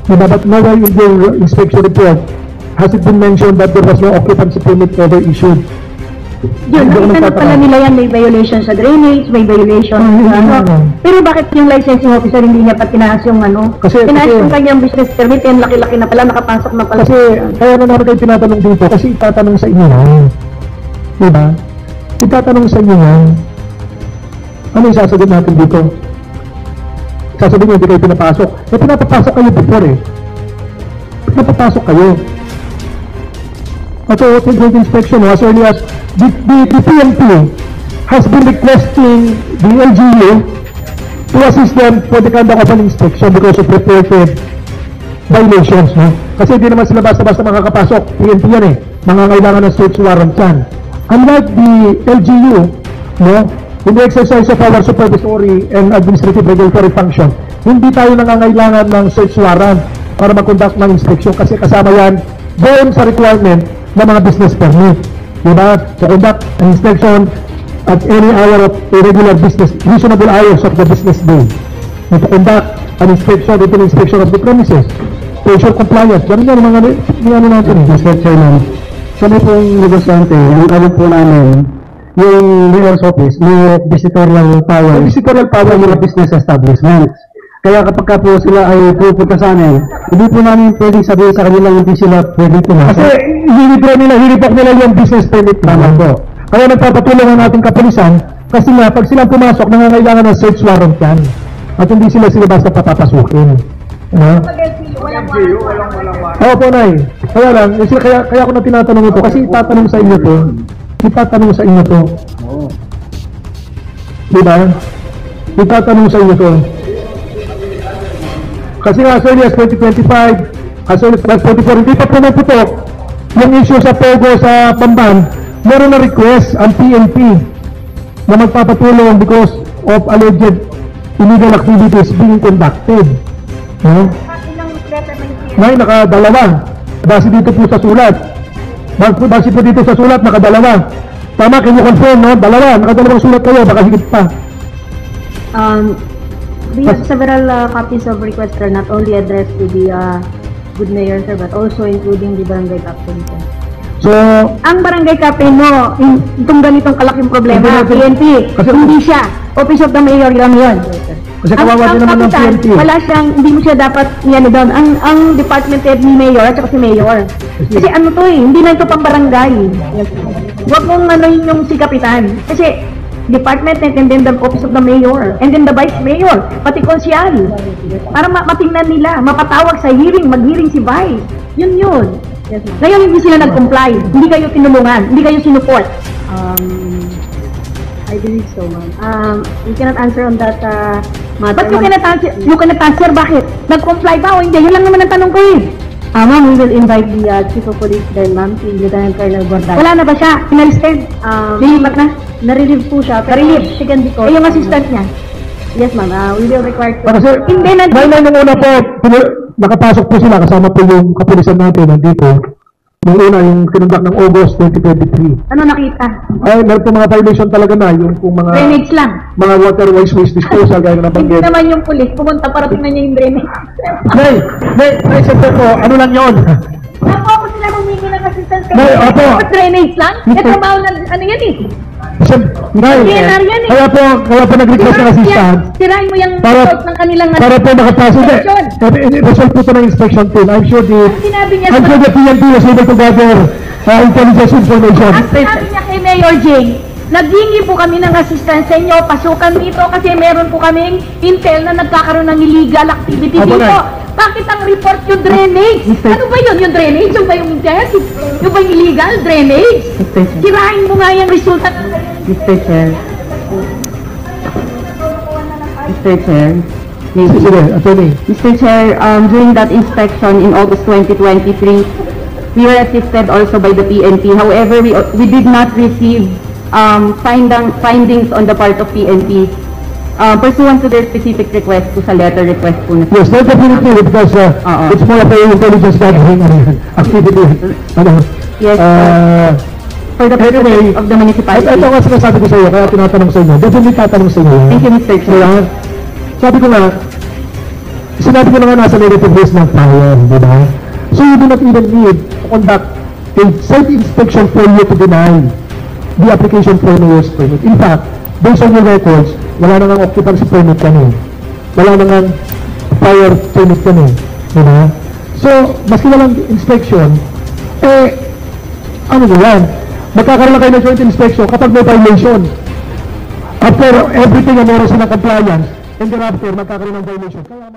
S2: Diba, but nowhere in your inspection report has it been mentioned that there was no occupancy permit ever issued.
S5: Yun, nakita na pala nila yan, may violation sa drainage, may violation sa Pero bakit yung licensing officer hindi niya pa tinaas yung ano? Tinaas yung kanyang business permit, yan laki-laki na pala, nakapasok na pala.
S2: Kasi, kaya na namin kayo tinatanong dito, kasi itatanong sa inyo yan. Diba? Itatanong sa inyo yan. Ano yung sasagot natin dito? Sasabihin nyo, hindi kayo pinapasok. Eh, pinapapasok kayo before eh. Pinapapasok kayo. Ito, joint inspection, as early as the PNP has been requesting the LGU to assist them for the conduct of an inspection because of reported violations, no? Kasi hindi naman sila basta-basta makakapasok. PNP yan eh. Mangangailangan ng search warrant yan. Unlike the LGU, no? In the exercise of our supervisory and administrative regulatory function, hindi tayo nangangailangan ng search warrant para mag-conduct ng inspection kasi kasama yan doon sa requirement ng mga business permit. Diba? To conduct an inspection at any hour of irregular business, reasonable hours of the business day. And to conduct an inspection, written inspection of the premises to ensure compliance. Ganun yan, mga ano natin eh.
S4: Mr. Chairman, sabi pong negosyante, ang alam po namin, yung mayor's office, may visitorial power.
S2: May visitorial power
S4: yung business establishments. Kaya kapag ka po sila ay pupunta sa amin, hindi po namin pwedeng sabihin sa kanila hindi sila pwedeng pumasok.
S2: Kasi hinipok nila yung business permit naman po. Kaya nagpapatulong ang ating kapulisan kasi nga pag silang pumasok, nangangailangan ng search warrant yan. At hindi sila basta papapasukin. Oo po, Nay. Kaya lang, kaya ako na tinatanong ito kasi itatanong sa inyo to. Itatanong sa inyo to. Diba? Itatanong sa inyo to. Kasi nga as early as 2025, as early as 2024, hindi pa po naputok yung issue sa Pogo sa Pamban, meron na request ang PNP na magpapatulong because of alleged illegal activities being conducted. May nakadalawa. Base dito po sa sulat. Base po dito sa sulat, nakadalawa. Tama, can you confirm, no? Dalawa, nakadalawang sulat kayo, baka higit pa.
S7: We have several copies of requests, sir, not only addressed to the good mayor, sir, but also including the barangay captain, sir.
S2: So,
S5: ang barangay captain mo, itong ganitong kalaking problema, PNP, hindi siya. Office of the Mayor lang yun.
S2: Kasi kawawa din naman ng PNP.
S5: Wala siyang, hindi mo siya dapat yan doon. Ang department head ni Mayor at saka si Mayor. Kasi hindi na ito pang barangay. Huwag mong yung si Kapitan. Kasi department and then the office of the mayor, and then the vice mayor, pati konsyal. Para matingnan nila, mapatawag sa hearing, mag-hearing si vice. Yun.
S7: Yes, ma'am.
S5: Ngayon hindi sila nag-comply, hindi kayo tinulungan, hindi kayo sinuport.
S7: I believe so, ma'am. We cannot answer on that matter.
S5: Ba't you cannot answer, bakit? Nag-comply ba o hindi? Yun lang naman ang tanong ko eh.
S7: Ma'am, we will invite the Chief of Police then, ma'am, si Lieutenant Colonel Borday.
S5: Wala na ba siya? Pinalisted? Lilipat na?
S7: Na-relieve po siya, pero
S5: Na-relieve?
S7: she can be called.
S5: Eh, yung assistant niya?
S7: Yes, ma'am. We will require to...
S2: Kasi,
S5: Hindi na-
S2: dahil nung una po, nakapasok po sila, kasama po yung kapulisan natin nandito. Nung una, yung kinundak ng August 2023.
S5: Ano nakita?
S2: Ay, meron po mga violation talaga na, yung kung mga
S5: Drainage lang.
S2: mga waterways waste disposal, gaya na
S5: Hindi
S2: nabanggit.
S5: naman yung pulis, pumunta para tingnan niya yung drainage.
S2: Nay, siyempre po, ano lang yun?
S5: Ako sila humingi ng assistance
S2: Nay, opo.
S5: Dapat drainage lang? Eh, trabaho na, ano yan eh?
S2: Nay,
S5: PNR yan eh.
S2: kaya po nag-request ng assistant.
S5: Sirain mo yung
S2: Para-
S5: result ng kanilang
S2: Para po makapasok.
S5: inspection.
S2: Result po ito ng inspection team. I'm sure
S5: Sinabi niya
S2: the PNP was able to gather intelligence information.
S5: Ang sinabi niya kay Mayor Jing, naghingi po kami ng assistance sa inyo, pasukan dito kasi meron po kaming intel na nagkakaroon ng illegal activity
S2: Opo,
S5: dito.
S2: Nay.
S5: Bakit ang report yung drainage? Ano ba yun? Yung drainage? Yung ba yung test? Yung ba yung illegal drainage? Sirain mo nga yung resulta ng
S7: Mr. Chair. Mr. Chair.
S2: Sige, attorney.
S7: Mr. Chair, during that inspection in August 2023, we were assisted also by the PNP. However, we did not receive findings on the part of PNP pursuant to their specific request po sa letter request po na.
S2: Yes, definitely because it's more of a intelligence gathering activity.
S7: Yes, for the purpose
S2: Anyway,
S7: of the municipality.
S2: ito nga sinasabi ko sa iyo, kaya tinatanong sa inyo. Definitely tatanong sa inyo.
S7: Thank you, Mr. Chair.
S2: Kaya, sabi ko nga, sinabi ko na nga nasa negative list ng fire, di ba? So you do not even need to conduct a site inspection for you to deny the application for mayor's permit. In fact, based on your records, wala na nga occupancy permit ka nun. Wala na nga fire permit ka nun. Di ba? So, maski walang inspection, ano ba yan? Magkakaroon lang kayo ng joint inspection kapag may violation. After everything na meron silang compliance, and thereafter, magkakaroon ng violation. Kaya